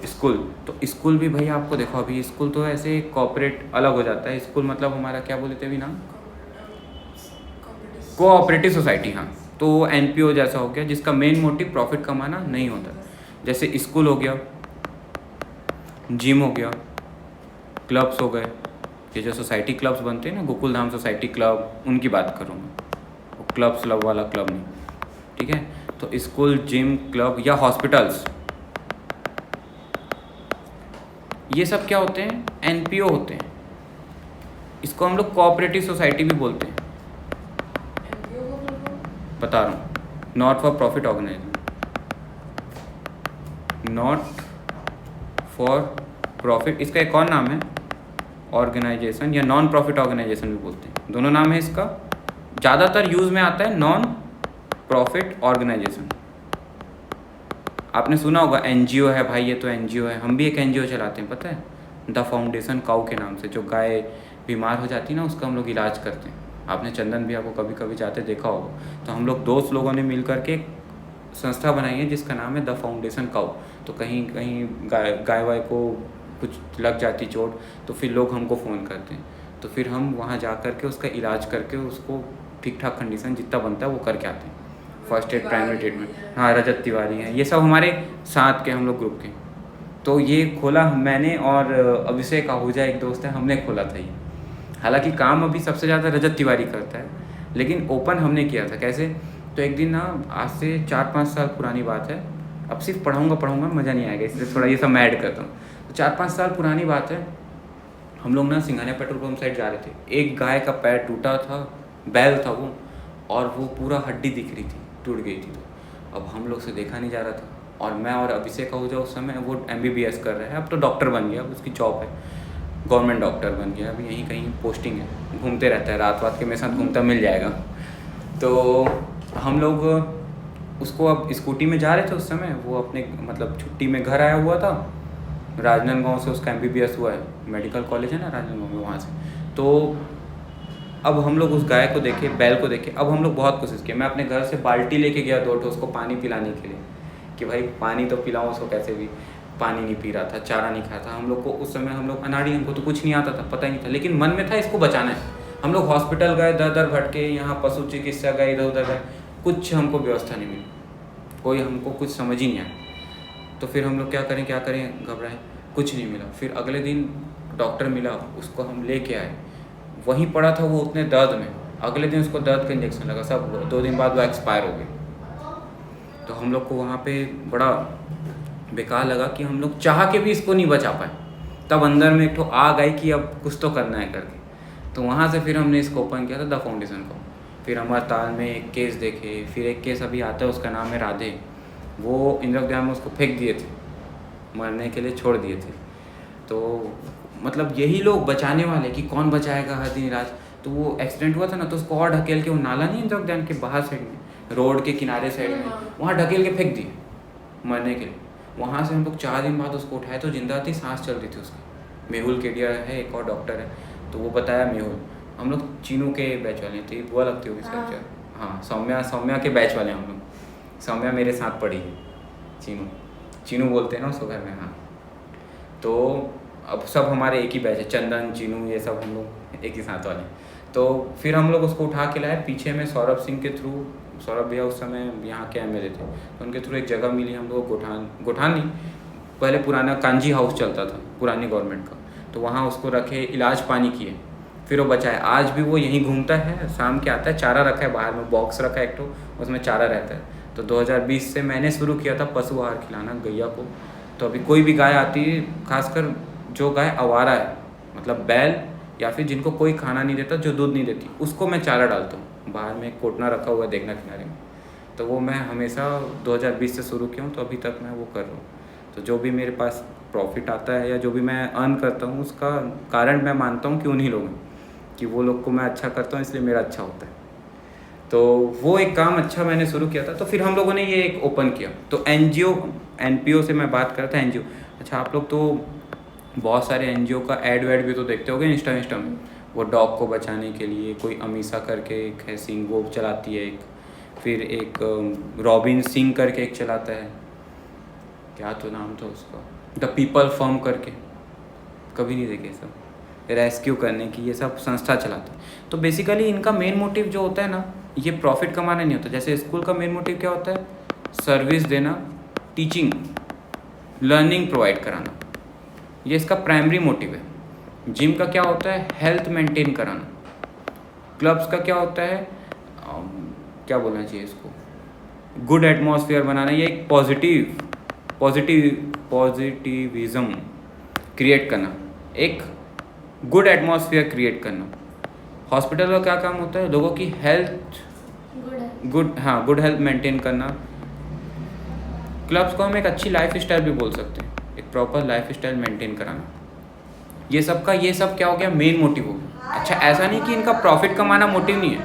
स्कूल, तो स्कूल भी भाई आपको देखो, अभी स्कूल तो ऐसे कॉर्पोरेट अलग हो जाता है। स्कूल मतलब हमारा क्या बोले थे अभी नाम? Cooperative society. हाँ, तो NPO जैसा हो गया, जिसका मेन मोटिव प्रॉफिट कमाना नहीं होता। जैसे स्कूल हो गया, जिम हो गया, क्लब्स हो गए, ये जो सोसाइटी क्लब्स बनते हैं ना, गोकुल धाम सोसाइटी क्लब, उनकी बात करूँ मैं, वो क्लब्स क्लब वाला क्लब नहीं, ठीक है? तो स्कूल, जिम, क्लब या हॉस्पिटल्स, ये सब क्या होते हैं? NPO होते हैं। इसको हम लोग कोऑपरेटिव सोसाइटी भी बोलते हैं। बता रहा हूँ, not for profit organization, not for profit, इसका एक और नाम है ऑर्गेनाइजेशन, या नॉन प्रॉफिट ऑर्गेनाइजेशन भी बोलते हैं, दोनों नाम है इसका। ज़्यादातर यूज़ में आता है नॉन प्रॉफिट ऑर्गेनाइजेशन। आपने सुना होगा NGO है भाई, ये तो NGO है। हम भी एक NGO चलाते हैं, पता है, द फाउंडेशन काऊ के नाम से। जो गाय बीमार हो जाती है ना, उसका हम लोग इलाज करते हैं। आपने चंदन भैया को कभी कभी जाते देखा होगा। तो हम लोग दोस्त लोगों ने मिल करके एक संस्था बनाई है जिसका नाम है द फाउंडेशन काऊ। तो कहीं कहीं गाय वाय को कुछ लग जाती चोट, तो फिर लोग हमको फ़ोन करते हैं, तो फिर हम वहाँ जा कर के उसका इलाज करके उसको ठीक ठाक कंडीशन जितना बनता है वो करके आते हैं। First aid, primary treatment. हाँ, रजत तिवारी हैं, ये सब हमारे साथ के हम लोग ग्रुप के। तो ये खोला मैंने और अभिषेक आहूजा एक दोस्त है, हमने खोला था ये। हालांकि काम अभी सबसे ज़्यादा रजत तिवारी करता है, लेकिन ओपन हमने किया था। कैसे? तो एक दिन ना, आज से 4-5 साल पुरानी बात है, अब सिर्फ पढ़ाऊँगा मज़ा नहीं आएगा, इसलिए थोड़ा ये सब मैं ऐड करता हूँ। तो 4-5 साल पुरानी बात है, हम लोग ना सिंघानिया पेट्रोल पंप साइड जा रहे थे। एक गाय का पैर टूटा था, बैल था वो, और वो पूरा हड्डी दिख रही थी, टूट गई थी। तो अब हम लोग से देखा नहीं जा रहा था, और मैं और अभिषेक आहूजा उस समय, वो MBBS कर रहा है, अब तो डॉक्टर बन गया, अब उसकी जॉब है, गवर्नमेंट डॉक्टर बन गया, अभी यहीं कहीं पोस्टिंग है, घूमते रहता है, रात के मेरे साथ घूमता मिल जाएगा। तो हम लोग उसको अब स्कूटी में जा रहे थे उस समय, वो अपने मतलब छुट्टी में घर आया हुआ था, राजनांदगांव से उसका MBBS हुआ है, मेडिकल कॉलेज है ना राजनांदगांव में, वहाँ से। तो अब हम लोग उस गाय को देखे, बैल को देखे, अब हम लोग बहुत कोशिश किए। मैं अपने घर से बाल्टी लेके गया 2 ठो उसको पानी पिलाने के लिए, कि भाई पानी तो पिलाऊँ उसको, कैसे भी पानी नहीं पी रहा था, चारा नहीं खाता था। हम लोग को उस समय, हम लोग अनाड़ी, हमको तो कुछ नहीं आता था, पता ही नहीं था, लेकिन मन में था इसको बचाना है। हम लोग हॉस्पिटल गए, दर भटके, यहाँ पशु चिकित्सा गए, इधर उधर गए, कुछ हमको व्यवस्था नहीं मिली, कोई हमको कुछ समझ ही नहीं आया। तो फिर हम लोग क्या करें, घबराए, कुछ नहीं मिला। फिर अगले दिन डॉक्टर मिला, उसको हम लेके आए, वहीं पड़ा था वो उतने दर्द में। अगले दिन उसको दर्द का इंजेक्शन लगा, सब 2 दिन बाद वो एक्सपायर हो गई। तो हम लोग को वहाँ पे बड़ा बेकार लगा कि हम लोग चाह के भी इसको नहीं बचा पाए। तब अंदर में एक ठो आग आई कि अब कुछ तो करना है करके। तो वहाँ से फिर हमने इसको ओपन किया था द फाउंडेशन को। फिर हमारे ताल में एक केस देखे, फिर एक केस अभी आता है उसका नाम है राधे। वो इंदिरा उद्यान में उसको फेंक दिए थे, मरने के लिए छोड़ दिए थे। तो मतलब यही लोग बचाने वाले कि कौन बचाएगा हर दिन इलाज। तो वो एक्सीडेंट हुआ था ना, तो उसको और ढकेल के वो नाला नहीं इंदिरा उद्यान के बाहर साइड में, रोड के किनारे साइड में, वहाँ ढकेल के फेंक दिए मरने के लिए। वहाँ से हम लोग 4 दिन बाद उसको उठाए तो जिंदा थी, सांस चल रही थी उसकी। मेहुल केडिया है, एक और डॉक्टर है, तो वो बताया मेहुल। हम लोग चीनू के बैच वाले थे, बुआ लगती होगी इसका। हाँ, सौम्या के बैच वाले हम लोग। सौम्या मेरे साथ पढ़ी है, चीनू बोलते हैं ना उसको घर में। हाँ, तो अब सब हमारे एक ही बैच है, चंदन, चीनू, ये सब हम लोग एक ही साथ वाले। तो फिर हम लोग उसको उठा के लाए। पीछे में सौरभ सिंह के थ्रू, सौरभ भैया उस समय यहाँ के एमएलए थे, तो उनके थ्रू एक जगह मिली हम लोग गोठान नहीं, पहले पुराना कांजी हाउस चलता था पुरानी गवर्नमेंट का, तो वहाँ उसको रखे, इलाज पानी किए, फिर वो बचाए। आज भी वो यहीं घूमता है, शाम के आता है, चारा रखा है बाहर में, बॉक्स रखा है एक तो, उसमें चारा रहता है। तो 2020 से मैंने शुरू किया था पशु आहार खिलाना गैया को। तो अभी कोई भी गाय आती है, खासकर जो गाय आवारा है, मतलब बैल या फिर जिनको कोई खाना नहीं देता, जो दूध नहीं देती, उसको मैं चारा डालता हूँ। बाहर में एक कोटना रखा हुआ है देखना किनारे में, तो वो मैं हमेशा 2020 से शुरू किया हूँ, तो अभी तक मैं वो कर रहा हूँ। तो जो भी मेरे पास प्रॉफिट आता है या जो भी मैं अर्न करता हूँ, उसका कारण मैं मानता हूँ कि उन्हीं लोग हैं, कि वो लोग को मैं अच्छा करता हूँ इसलिए मेरा अच्छा होता है। तो वो एक काम अच्छा मैंने शुरू किया था। तो फिर हम लोगों ने ये एक ओपन किया। तो एनजीओ, एनपीओ से मैं बात करता एनजीओ। अच्छा, आप लोग तो बहुत सारे एनजीओ का एड वेड भी तो देखते होगे इंस्टा में। वो डॉग को बचाने के लिए कोई अमीषा करके एक है सिंह, वो चलाती है एक, फिर एक रॉबिन सिंह करके एक चलाता है, क्या तो नाम था उसका, द पीपल फर्म करके, कभी नहीं देखे सब, रेस्क्यू करने की ये सब संस्था चलाता है। तो बेसिकली इनका मेन मोटिव जो होता है ना, ये प्रॉफिट कमाना नहीं होता। जैसे स्कूल का मेन मोटिव क्या होता है, सर्विस देना, टीचिंग, लर्निंग प्रोवाइड कराना, ये इसका प्राइमरी मोटिव है। जिम का क्या होता है, हेल्थ मेंटेन कराना। क्लब्स का क्या होता है, क्या बोलना चाहिए इसको, गुड एटमॉस्फेयर बनाना, ये एक पॉजिटिविज्म क्रिएट करना, एक गुड एटमॉस्फेयर क्रिएट करना। हॉस्पिटल का क्या काम होता है, लोगों की हेल्थ गुड हेल्थ मेंटेन करना। क्लब्स को हम एक अच्छी लाइफ स्टाइल भी बोल सकते हैं, एक प्रॉपर लाइफ स्टाइल मेंटेन कराना। ये सब क्या हो गया, मेन मोटिव हो गया। अच्छा, ऐसा नहीं कि इनका प्रॉफिट कमाना मोटिव नहीं है,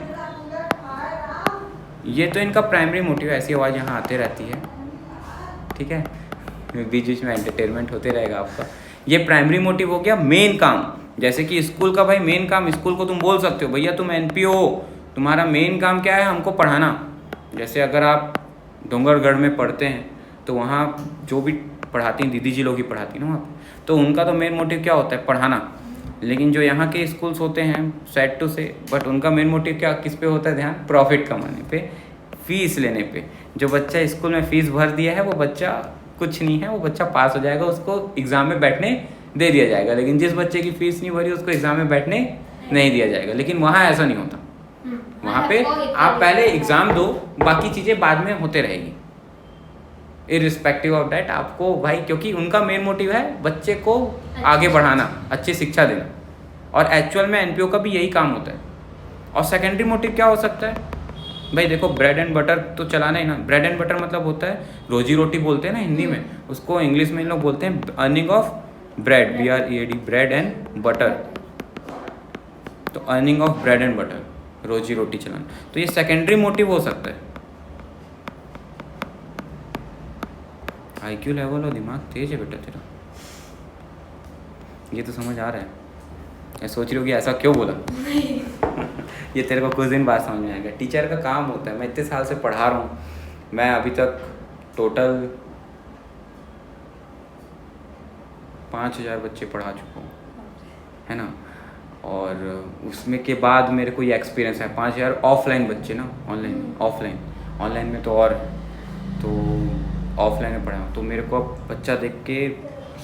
ये तो इनका प्राइमरी मोटिव है। ऐसी आवाज़ यहाँ आते रहती है, ठीक है, बीच बीच में एंटरटेनमेंट होते रहेगा आपका। ये प्राइमरी मोटिव हो गया, मेन काम। जैसे कि स्कूल का भाई मेन काम, स्कूल को तुम बोल सकते हो भैया तुम एनपीओ हो, तुम्हारा मेन काम क्या है, हमको पढ़ाना। जैसे अगर आप डोंगरगढ़ में पढ़ते हैं तो वहाँ जो भी पढ़ाती हैं दीदी जी लोग ही पढ़ाती हैं ना वहाँ पर, तो उनका तो मेन मोटिव क्या होता है, पढ़ाना। लेकिन जो यहाँ के स्कूल्स होते हैं, सैड टू से, बट उनका मेन मोटिव क्या, किस पे होता है ध्यान, प्रॉफिट कमाने पे, फीस लेने पे। जो बच्चा स्कूल में फ़ीस भर दिया है वो बच्चा कुछ नहीं है, वो बच्चा पास हो जाएगा, उसको एग्ज़ाम में बैठने दे दिया जाएगा। लेकिन जिस बच्चे की फ़ीस नहीं भरी उसको एग्ज़ाम में बैठने नहीं दिया जाएगा। लेकिन वहाँ ऐसा नहीं होता, वहाँ पे आप पहले एग्ज़ाम दो, बाकी चीज़ें बाद में होते रहेगी, इररिस्पेक्टिव ऑफ डैट। आपको भाई, क्योंकि उनका मेन मोटिव है बच्चे को आगे बढ़ाना, अच्छी शिक्षा देना, और एक्चुअल में एनपीओ का भी यही काम होता है। और सेकेंडरी मोटिव क्या हो सकता है भाई, देखो ब्रेड एंड बटर तो चलाना ही ना। ब्रेड एंड बटर मतलब होता है रोजी रोटी बोलते हैं ना हिंदी में, उसको इंग्लिश में इन लोग बोलते हैं earning of bread, BREAD, bread and butter. तो earning of bread and butter, रोजी रोटी चलाना, तो ये सेकेंडरी मोटिव हो सकता है। IQ लेवल और दिमाग तेज है बेटा तेरा, ये तो समझ आ रहा है। मैं सोच रही होगी ऐसा क्यों बोला ये तेरे को कुछ दिन बाद समझ में आएगा। टीचर का काम होता है, मैं इतने साल से पढ़ा रहा हूँ, मैं अभी तक टोटल 5000 बच्चे पढ़ा चुका हूँ, है ना। और उसमें के बाद मेरे को ये एक्सपीरियंस है। 5000 ऑफलाइन बच्चे ना, ऑनलाइन में तो और, तो ऑफलाइन में पढ़ा, तो मेरे को अब बच्चा देख के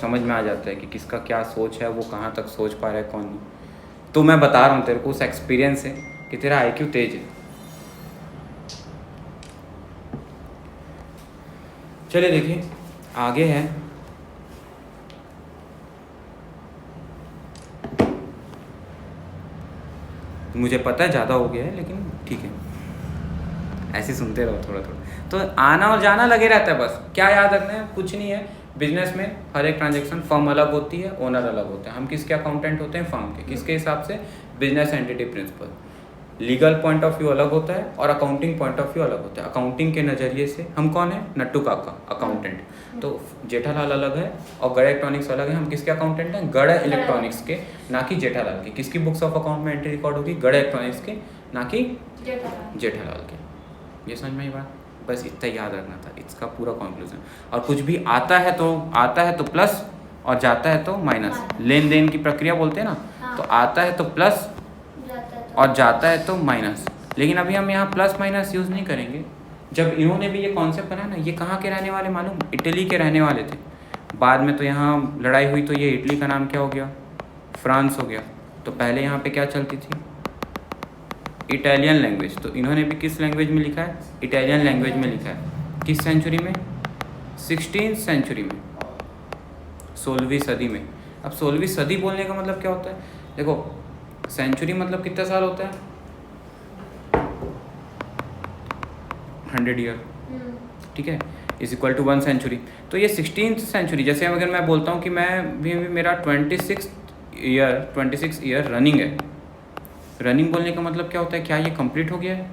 समझ में आ जाता है कि किसका क्या सोच है, वो कहाँ तक सोच पा रहा है, कौन नहीं। तो मैं बता रहा हूँ तेरे को उस एक्सपीरियंस से कि तेरा IQ तेज है। चलिए देखिए आगे है, मुझे पता है ज़्यादा हो गया है, लेकिन ठीक है, ऐसे सुनते रहो थोड़ा थोड़ा। तो आना और जाना लगे रहता है, बस क्या याद रखना है, कुछ नहीं है। बिजनेस में हर एक ट्रांजेक्शन, फर्म अलग होती है, ओनर अलग होते हैं। हम किसके अकाउंटेंट होते हैं? फर्म के। किसके हिसाब से? Business entity principle. Legal point of view अलग होता है और अकाउंटिंग पॉइंट ऑफ व्यू अलग होता है। अकाउंटिंग के नज़रिए से हम कौन है? नट्टू काका अकाउंटेंट। तो जेठालाल अलग है और गड़ा इलेक्ट्रॉनिक्स अलग है। हम किसके अकाउंटेंट हैं? गड़ा इलेक्ट्रॉनिक्स के, ना कि जेठालाल के। किसकी बुक्स ऑफ अकाउंट में एंट्री रिकॉर्ड होगी? गड़ा इलेक्ट्रॉनिक्स के, ना कि जेठालाल के। ये समझ में आई बात? बस इतना याद रखना था, इसका पूरा कंक्लूजन। और कुछ भी आता है तो प्लस और जाता है तो माइनस। लेन देन की प्रक्रिया बोलते हैं ना, तो आता है तो प्लस और जाता है तो माइनस। लेकिन अभी हम यहाँ प्लस माइनस यूज़ नहीं करेंगे। जब इन्होंने भी ये कॉन्सेप्ट बनाया ना, ये कहाँ के रहने वाले मालूम? इटली के रहने वाले थे। बाद में तो यहाँ लड़ाई हुई तो ये इटली का नाम क्या हो गया? फ्रांस हो गया। तो पहले यहाँ पे क्या चलती थी? Italian language. तो इन्होंने भी किस लैंग्वेज में लिखा है? इटालियन लैंग्वेज में लिखा है। किस सेंचुरी में? 16वीं सेंचुरी में, 16वीं सदी में। अब 16वीं सदी बोलने का मतलब क्या होता है? देखो, सेंचुरी मतलब कितना साल होता है? 100 ईयर, ठीक है, इज इक्वल टू 1 सेंचुरी। तो ये 16th सेंचुरी, जैसे अगर मैं बोलता हूँ कि मैं भी मेरा 26 ईयर रनिंग है। रनिंग बोलने का मतलब क्या होता है? क्या ये कंप्लीट हो गया है?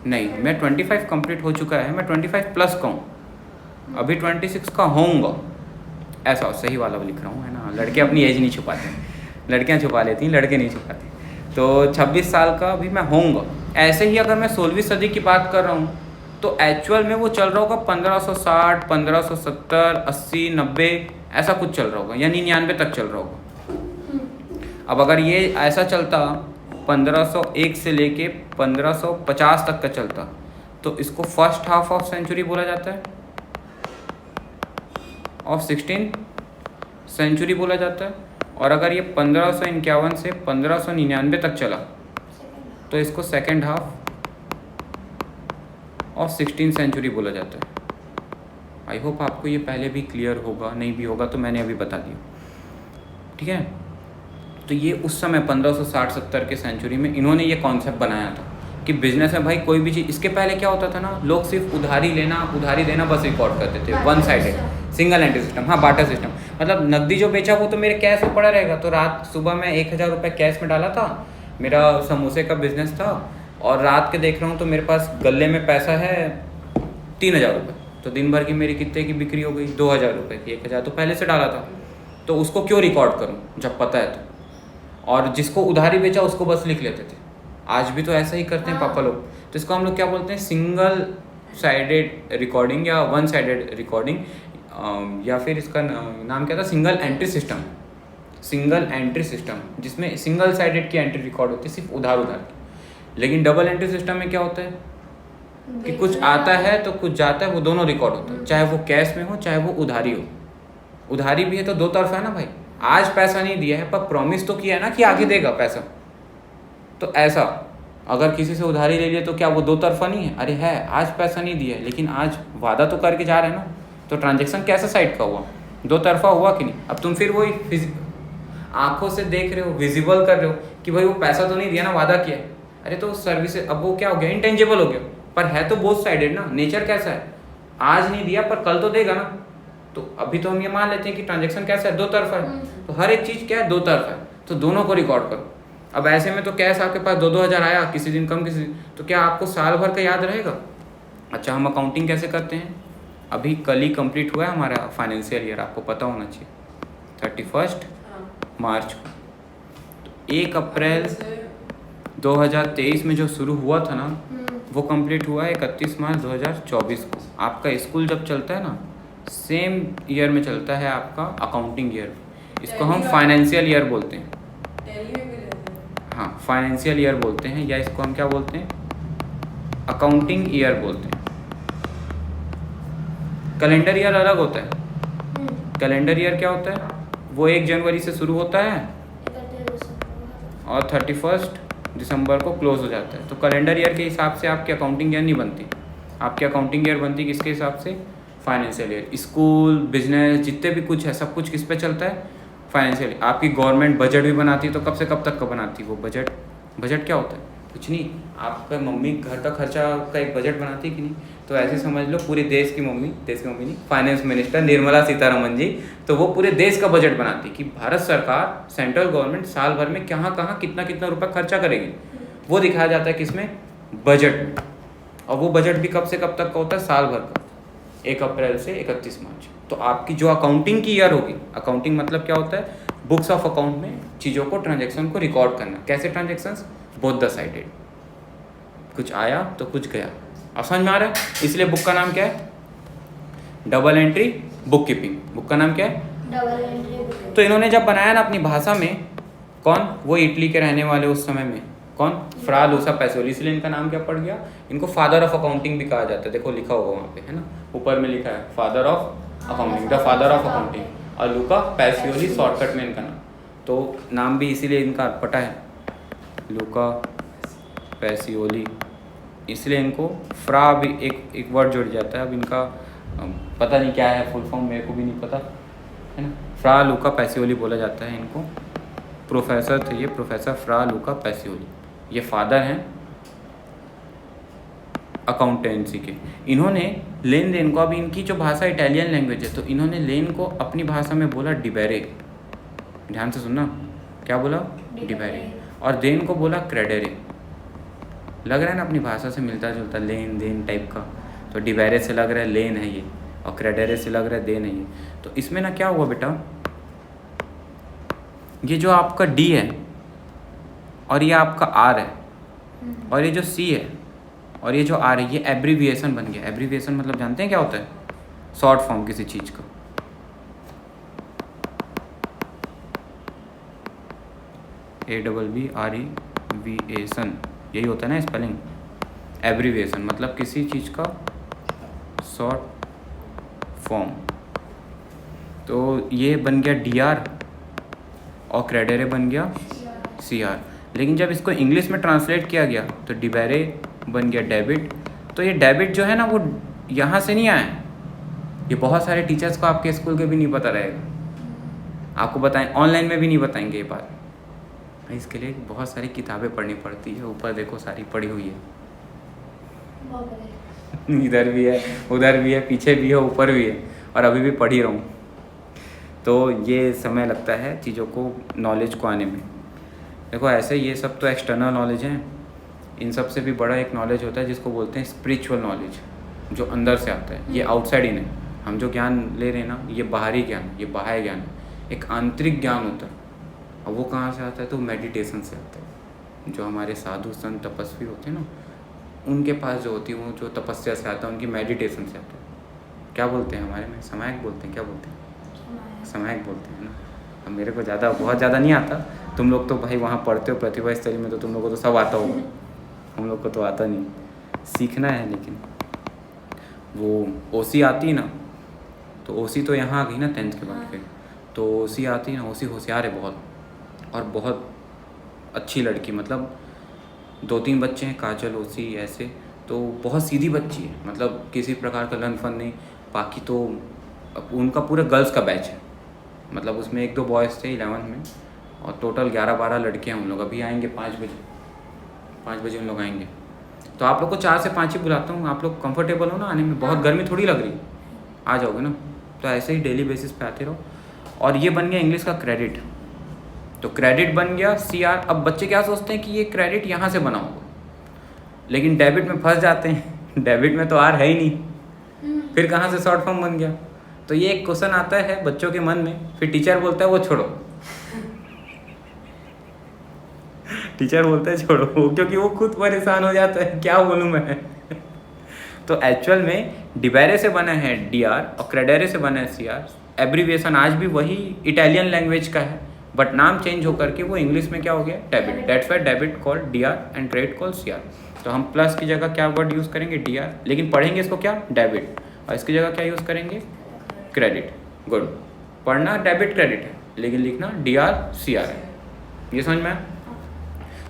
नहीं, मैं 25 कंप्लीट हो चुका है, मैं 25 प्लस का हूँ, अभी 26 का होऊंगा। ऐसा सही वाला लिख रहा हूँ, है ना? लड़के अपनी एज नहीं छुपाते हैं, लड़कियाँ छुपा लेती हैं, लड़के नहीं छुपाते। तो 26 साल का अभी मैं होऊंगा। ऐसे ही अगर मैं 16वीं सदी की बात कर रहा हूँ तो एक्चुअल में वो चल रहा होगा 1560, 1570, 80, 90, ऐसा कुछ चल रहा होगा, या 99 तक चल रहा होगा। अब अगर ये ऐसा चलता 1501 से लेके 1550 तक का चलता, तो इसको फर्स्ट हाफ ऑफ सेंचुरी बोला जाता है, ऑफ 16th सेंचुरी बोला जाता है। और अगर ये 1551 से 1599 तक चला तो इसको second half of 16th century बोला जाता है। आई होप आपको ये पहले भी क्लियर होगा, नहीं भी होगा तो मैंने अभी बता दिया, ठीक है। तो ये उस समय 1560-70 के सेंचुरी में इन्होंने ये कॉन्सेप्ट बनाया था कि बिजनेस में भाई कोई भी चीज़, इसके पहले क्या होता था ना, लोग सिर्फ उधारी देना बस रिकॉर्ड करते थे, one sided, single entry system. हाँ, बार्टर सिस्टम, मतलब नकदी जो बेचा वो तो मेरे कैश में पड़ा रहेगा। तो रात सुबह मैं 1000 रुपये कैश में डाला था, मेरा समोसे का बिजनेस था, और रात के देख रहा हूँ तो मेरे पास गले में पैसा है 3000 रुपये। तो दिन भर की मेरी कितने की बिक्री हो गई? 2000 रुपये की। 1000 तो पहले से डाला था, तो उसको क्यों रिकॉर्ड करूँ जब पता है तो। और जिसको उधारी बेचा उसको बस लिख लेते थे। आज भी तो ऐसा ही करते हैं पापा लोग। तो इसको हम लोग क्या बोलते हैं? सिंगल साइडेड रिकॉर्डिंग या वन साइडेड रिकॉर्डिंग, या फिर इसका नाम क्या था? Single entry system. Single entry system जिसमें सिंगल साइडेड की एंट्री रिकॉर्ड होती है, सिर्फ उधार की। लेकिन डबल एंट्री सिस्टम में क्या होता है कि कुछ आता है तो कुछ जाता है, वो दोनों रिकॉर्ड होता है, चाहे वो कैश में हो चाहे वो उधारी हो। उधारी भी है तो दो तरफा है ना भाई। आज पैसा नहीं दिया है पर प्रॉमिस तो किया है ना कि आगे देगा पैसा। तो ऐसा अगर किसी से उधारी ले लिए तो क्या वो दो तरफा नहीं है? अरे है, आज पैसा नहीं दिया है लेकिन आज वादा तो करके जा रहे हैं ना। तो ट्रांजेक्शन कैसा साइड का हुआ? दो तरफा हुआ कि नहीं? अब तुम फिर वही आंखों से देख रहे हो, विजिबल कर रहे हो कि भाई वो पैसा तो नहीं दिया ना, वादा किया। अरे तो सर्विस, अब वो क्या हो गया? इंटेंजिबल हो गया। पर है तो बोथ साइडेड ना। नेचर कैसा है? आज नहीं दिया पर कल तो देगा ना। तो अभी तो हम ये मान लेते हैं कि ट्रांजेक्शन कैसा है? दो तरफा है। तो हर एक चीज़ क्या है? दो तरफा है। तो दोनों को रिकॉर्ड करो। अब ऐसे में तो कैश आपके पास 2-2 हज़ार आया, किसी दिन कम किसी दिन, तो क्या आपको साल भर का याद रहेगा? अच्छा, हम अकाउंटिंग कैसे करते हैं? अभी कल ही कंप्लीट हुआ है हमारा फाइनेंशियल ईयर, आपको पता होना चाहिए, 31 मार्च को। तो 1 अप्रैल 2023 में जो शुरू हुआ था ना, वो कंप्लीट हुआ है 31 मार्च 2024 को। आपका स्कूल जब चलता है ना, सेम ईयर में चलता है आपका अकाउंटिंग ईयर। इसको हम फाइनेंशियल ईयर बोलते हैं। हाँ, फाइनेंशियल ईयर बोलते हैं, या इसको हम क्या बोलते हैं? अकाउंटिंग ईयर बोलते हैं। कैलेंडर ईयर अलग होता है। कैलेंडर ईयर क्या होता है? वो 1 जनवरी से शुरू होता है और 31 दिसंबर को क्लोज हो जाता है। तो कैलेंडर ईयर के हिसाब से आपकी अकाउंटिंग ईयर नहीं बनती। आपकी अकाउंटिंग ईयर बनती किसके हिसाब से? Financial year. स्कूल, बिजनेस, जितने भी कुछ है, सब कुछ किस पे चलता है? फाइनेंशियल। आपकी गवर्नमेंट बजट भी बनाती है, तो कब से कब तक का बनाती है वो बजट? बजट क्या होता है? कुछ नहीं, आपका मम्मी घर का खर्चा का एक बजट बनाती है कि नहीं, तो ऐसे समझ लो पूरे देश की मम्मी नहीं, फाइनेंस मिनिस्टर निर्मला सीतारमन जी, तो वो पूरे देश का बजट बनाती कि भारत सरकार, सेंट्रल गवर्नमेंट साल भर में कहाँ कहाँ कितना कितना रुपया खर्चा करेगी, वो दिखाया जाता है किसमें, बजट में। और वो बजट भी कब से कब तक का होता है, साल भर का, 1 अप्रैल से 31 मार्च। तो आपकी जो अकाउंटिंग की ईयर होगी, अकाउंटिंग मतलब क्या होता है, बुक्स ऑफ अकाउंट में चीज़ों को, ट्रांजेक्शन को रिकॉर्ड करना। कैसे ट्रांजेक्शन्स, बोथ द साइडेड, कुछ आया तो कुछ गया। अब समझ में आ रहा है, इसलिए बुक का नाम क्या है, double entry book keeping. Book का नाम क्या है, डबल एंट्री। तो इन्होंने जब बनाया ना अपनी भाषा में, कौन, वो इटली के रहने वाले उस समय में, कौन, फ्रा लूसा पैसियोली, इसलिए इनका नाम क्या पड़ गया, इनको फादर ऑफ अकाउंटिंग भी कहा जाता है। देखो लिखा होगा वहाँ पे, है ना, ऊपर में लिखा है father of accounting, the father of accounting, और लूका पैसियोली शॉर्टकट में इनका नाम। तो नाम भी इसीलिए इनका अटपटा है, लूका पैसियोली, इसलिए इनको फ्रा भी एक वर्ड जुड़ जाता है। अब इनका पता नहीं क्या है फुल फॉर्म, मेरे को भी नहीं पता, है ना। फ्रा लूका पैसियोली बोला जाता है इनको। प्रोफेसर थे ये, प्रोफेसर फ्रा लूका पैसियोली, ये फादर हैं अकाउंटेंसी के। इन्होंने लेन देन को, अभी इनकी जो भाषा इटालियन लैंग्वेज है, तो इन्होंने लेन को अपनी भाषा में बोला डिबेरे, ध्यान से सुनना, क्या बोला, डिबेरे, और देन को बोला क्रेडेरे। लग रहा है ना अपनी भाषा से मिलता जुलता, लेन देन टाइप का। तो डिबेरे से लग रहा है लेन है ये, और क्रेडेरे से लग रहा है देन है ये। तो इसमें ना क्या हुआ बेटा, ये जो आपका डी है और ये आपका आर है, और ये जो सी है और ये जो आर है, ये एब्रीविएशन बन गया। एब्रीविएशन मतलब जानते हैं क्या होता है, शॉर्ट फॉर्म किसी चीज़ का। ABBREVATION, यही होता है ना स्पेलिंग, एब्रीविएशन मतलब किसी चीज़ का शॉर्ट फॉर्म। तो ये बन गया DR और क्रेडेरे बन गया CR। लेकिन जब इसको इंग्लिश में ट्रांसलेट किया गया तो डिबेरे बन गया डेबिट। तो ये डेबिट जो है ना, वो यहाँ से नहीं आया, ये बहुत सारे टीचर्स को आपके स्कूल के भी नहीं पता रहेगा, आपको बताएं, ऑनलाइन में भी नहीं बताएंगे ये बात। इसके लिए बहुत सारी किताबें पढ़नी पड़ती है, ऊपर देखो सारी पढ़ी हुई है, इधर भी है, उधर भी है, पीछे भी है, ऊपर भी है, और अभी भी पढ़ ही रहा हूँ। तो ये समय लगता है चीज़ों को, नॉलेज को आने में। देखो ऐसे ये सब तो एक्सटर्नल नॉलेज हैं, इन सब से भी बड़ा एक नॉलेज होता है जिसको बोलते हैं स्पिरिचुअल नॉलेज, जो अंदर से आता है। ये आउटसाइड इन है, हम जो ज्ञान ले रहे हैं ना, ये बाहरी ज्ञान, ये बाह्य ज्ञान, एक आंतरिक ज्ञान होता है। और वो कहाँ से आता है, तो मेडिटेशन से आता है। जो हमारे साधु संत तपस्वी होते हैं ना, उनके पास जो होती है, वो जो तपस्या से आता है, उनकी मेडिटेशन से आता है। क्या बोलते हैं हमारे में, समायक बोलते हैं, क्या बोलते हैं, समायक बोलते हैं ना। अब मेरे को बहुत ज़्यादा नहीं आता, तुम लोग तो भाई वहाँ पढ़ते हो प्रतिभा स्थली में, तो तुम लोग को तो सब आता होगा, हम लोग को तो आता नहीं, सीखना है। लेकिन वो OC आती ना, तो OC तो यहाँ आ गई ना 10th के बाद फिर, तो OC आती ना, OC होशियार है बहुत, और बहुत अच्छी लड़की, मतलब 2-3 बच्चे हैं, काजल, OC ऐसे, तो बहुत सीधी बच्ची है, मतलब किसी प्रकार का लन फन नहीं। बाकी तो उनका पूरा गर्ल्स का बैच है, मतलब उसमें 1-2 बॉयज़ थे 11th में, और टोटल 11-12 लड़कियाँ उन लोग। अभी आएंगे 5 बजे उन लोग आएंगे। तो आप लोग को 4 से 5 ही बुलाता हूँ, आप लोग कंफर्टेबल हो ना आने में, बहुत गर्मी थोड़ी लग रही, आ जाओगे ना। तो ऐसे ही डेली बेसिस पे आते रहो। और ये बन गया इंग्लिश का क्रेडिट, तो क्रेडिट बन गया CR। अब बच्चे क्या सोचते हैं कि ये क्रेडिट यहाँ से बना होगा, लेकिन डेबिट में फंस जाते हैं। डेबिट में तो R है ही नहीं, फिर कहाँ से शॉर्ट फॉर्म बन गया। तो ये एक क्वेश्चन आता है बच्चों के मन में, फिर टीचर बोलता है वो छोड़ो, टीचर बोलता है छोड़ो, क्योंकि वो खुद परेशान हो जाता है, क्या बोलूँ मैं। तो एक्चुअल में डिबेरे से बना है DR और क्रेडेरे से बना है CR। एब्रीविएशन आज भी वही इटालियन लैंग्वेज का है, बट नाम चेंज होकर के वो इंग्लिश में क्या हो गया, debit. That's why debit called DR and credit called CR। तो हम प्लस की जगह क्या वर्ड यूज़ करेंगे, DR, लेकिन पढ़ेंगे इसको क्या, डेबिट, और इसकी जगह क्या यूज़ करेंगे, क्रेडिट। गुड, पढ़ना डेबिट क्रेडिट है, लेकिन लिखना DR CR है। ये समझ में आया?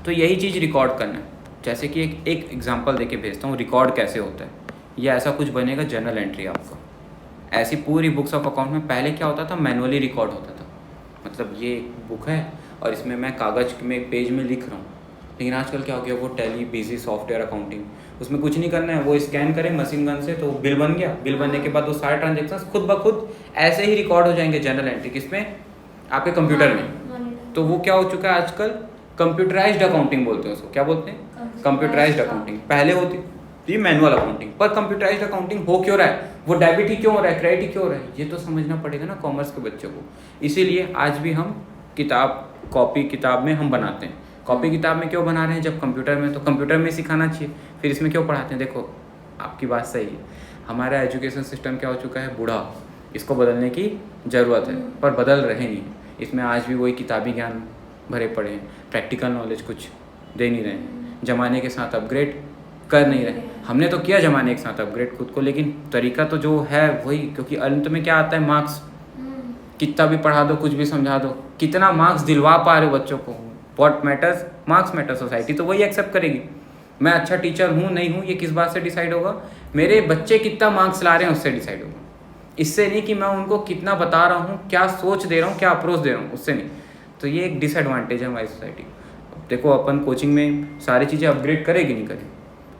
तो यही चीज़ रिकॉर्ड करना है। जैसे कि एक एग्जांपल देके भेजता हूँ, रिकॉर्ड कैसे होता है। ये ऐसा कुछ बनेगा जर्नल एंट्री आपका। ऐसी पूरी बुक्स ऑफ अकाउंट में पहले क्या होता था, मैनुअली रिकॉर्ड होता था। मतलब ये एक बुक है और इसमें मैं कागज़ में एक पेज में लिख रहा हूँ, लेकिन आजकल क्या हो गया, वो टैली बिजी सॉफ्टवेयर अकाउंटिंग, उसमें कुछ नहीं करना है, वो स्कैन करे मशीन गन से तो बिल बन गया, बिल बनने के बाद वो सारे ट्रांजेक्शन खुद ब खुद ऐसे ही रिकॉर्ड हो जाएंगे जनरल एंट्री किसमें, आपके कंप्यूटर में। तो वो क्या हो चुका है आजकल, कंप्यूटराइज्ड अकाउंटिंग बोलते हैं उसको, क्या बोलते हैं, कंप्यूटराइज्ड अकाउंटिंग। पहले होती थी मैनुअल अकाउंटिंग, पर कंप्यूटराइज्ड अकाउंटिंग हो क्यों रहा है, वो डेबिट ही क्यों हो रहा है, क्रेडिट ही क्यों हो रहा है, ये तो समझना पड़ेगा ना कॉमर्स के बच्चों को। इसीलिए आज भी हम किताब कॉपी किताब में हम बनाते हैं। कॉपी किताब में क्यों बना रहे हैं, जब कंप्यूटर में, तो कंप्यूटर में सिखाना चाहिए, फिर इसमें क्यों पढ़ाते हैं। देखो आपकी बात सही है, हमारा एजुकेशन सिस्टम क्या हो चुका है, बूढ़ा, इसको बदलने की ज़रूरत है, पर बदल रहे नहीं। इसमें आज भी वही किताबी ज्ञान भरे पड़े हैं, प्रैक्टिकल नॉलेज कुछ दे नहीं रहे हैं, ज़माने के साथ अपग्रेड कर नहीं रहे। हमने तो किया ज़माने के साथ अपग्रेड खुद को, लेकिन तरीका तो जो है वही, क्योंकि अंत में क्या आता है, मार्क्स। कितना भी पढ़ा दो, कुछ भी समझा दो, कितना मार्क्स दिलवा पा रहे हो बच्चों को, what matters, marks matter, society तो वही एक्सेप्ट करेगी। मैं अच्छा टीचर हूँ नहीं हूँ, ये किस बात से डिसाइड होगा, मेरे बच्चे कितना मार्क्स ला रहे हैं उससे डिसाइड होगा। इससे नहीं कि मैं उनको कितना बता रहा हूँ, क्या सोच दे रहा हूँ, क्या अप्रोच दे रहा हूँ, उससे नहीं। तो ये एक डिसएडवांटेज है हमारी सोसाइटी। देखो अपन कोचिंग में सारी चीज़ें अपग्रेड करेगी नहीं करें,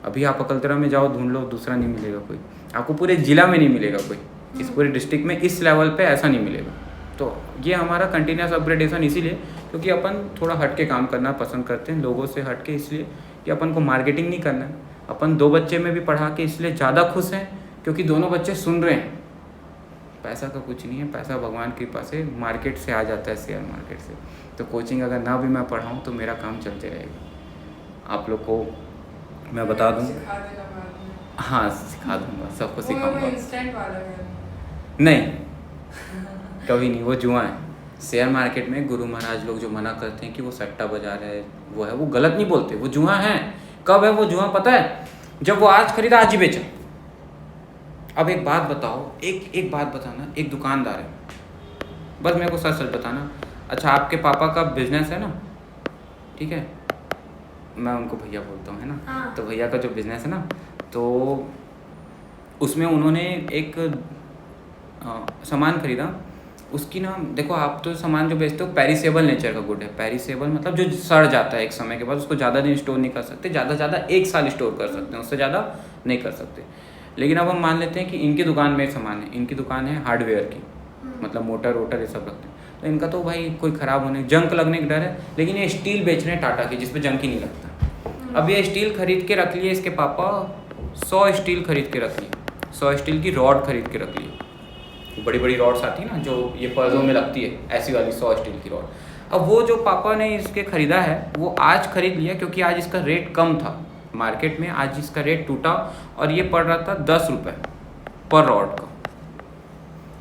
अभी आप अकलतरा में जाओ ढूंढ लो, दूसरा नहीं मिलेगा कोई आपको, पूरे ज़िला में नहीं मिलेगा कोई, इस पूरे डिस्ट्रिक्ट में इस लेवल पे ऐसा नहीं मिलेगा। तो ये हमारा कंटिन्यूस अपग्रेडेशन इसीलिए क्योंकि अपन थोड़ा हट के काम करना पसंद करते हैं, लोगों से हट के, इसलिए कि अपन को मार्केटिंग नहीं करना है। अपन 2 बच्चे में भी पढ़ा के इसलिए ज़्यादा खुश हैं क्योंकि दोनों बच्चे सुन रहे हैं। पैसा का कुछ नहीं है, पैसा भगवान की कृपा से मार्केट से आ जाता है, शेयर मार्केट से। तो कोचिंग अगर ना भी मैं पढ़ाऊँ तो मेरा काम चलते रहेगा। आप लोग को मैं बता दूँ, हाँ सिखा दूँगा, सबको सिखाऊंगा। नहीं कभी नहीं, वो जुआ है। शेयर मार्केट में गुरु महाराज लोग जो मना करते हैं कि वो सट्टा बाजार है, वो है, वो गलत नहीं बोलते, वो जुआ है। कब है वो जुआ पता है, जब वो आज खरीदा आज ही बेचा। अब एक बात बताओ, एक बात बताना, एक दुकानदार है, बस मेरे को सच सच बताना, अच्छा आपके पापा का बिजनेस है ना, ठीक है, मैं उनको भैया बोलता हूँ, है ना। हाँ। तो भैया का जो बिजनेस है ना, तो उसमें उन्होंने एक सामान खरीदा, उसकी ना, देखो आप तो सामान जो बेचते हो पेरिसेबल नेचर का गुड है। पेरिसेबल मतलब जो सड़ जाता है एक समय के बाद, उसको ज़्यादा दिन स्टोर नहीं कर सकते, ज़्यादा से ज़्यादा 1 साल स्टोर कर सकते हैं, उससे ज़्यादा नहीं कर सकते। लेकिन अब हम मान लेते हैं कि इनकी दुकान में सामान है, इनकी दुकान है हार्डवेयर की, मतलब मोटर वोटर ये सब रखते हैं, तो इनका तो भाई कोई ख़राब होने, जंक लगने का डर है। लेकिन ये स्टील बेच रहे हैं टाटा की, जिसपे जंक ही नहीं लगता। अब ये स्टील खरीद के रख लिए इसके पापा, 100 स्टील खरीद के रख लिए, 100 स्टील की रॉड खरीद के रख लिए, बड़ी बड़ी रॉड्स आती है ना जो ये पर्दों में लगती है, ऐसी वाली 100 स्टील की रॉड। अब वो जो पापा ने इसके ख़रीदा है वो आज खरीद लिया क्योंकि आज इसका रेट कम था मार्केट में, आज इसका रेट टूटा और ये पड़ रहा था 10 रुपये पर रॉड का।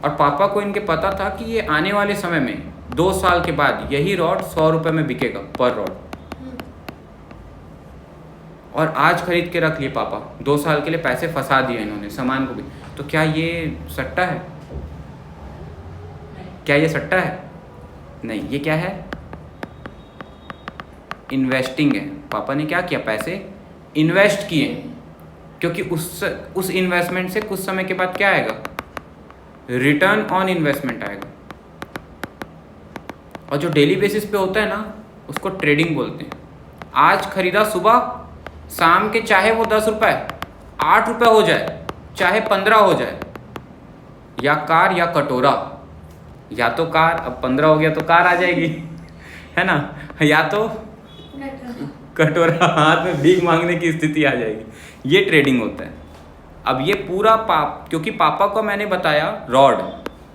और पापा को इनके पता था कि ये आने वाले समय में 2 साल के बाद यही रॉड 100 रुपये में बिकेगा पर रॉड, और आज खरीद के रख लिए पापा, 2 साल के लिए पैसे फंसा दिए इन्होंने सामान को भी। तो क्या ये सट्टा है? क्या ये सट्टा है? नहीं, ये क्या है, इन्वेस्टिंग है। पापा ने क्या किया, पैसे इन्वेस्ट किए, क्योंकि उस इन्वेस्टमेंट से कुछ समय के बाद क्या आएगा, रिटर्न ऑन इन्वेस्टमेंट आएगा। और जो डेली बेसिस पे होता है ना, उसको ट्रेडिंग बोलते हैं। आज खरीदा सुबह, शाम के चाहे वो 10 रुपये 8 रुपये हो जाए, चाहे 15 हो जाए, या कार या कटोरा, या तो कार, अब 15 हो गया तो कार आ जाएगी, है ना, या तो कटोरा हाथ में भीख मांगने की स्थिति आ जाएगी। ये ट्रेडिंग होता है। अब ये पूरा क्योंकि पापा को मैंने बताया रॉड,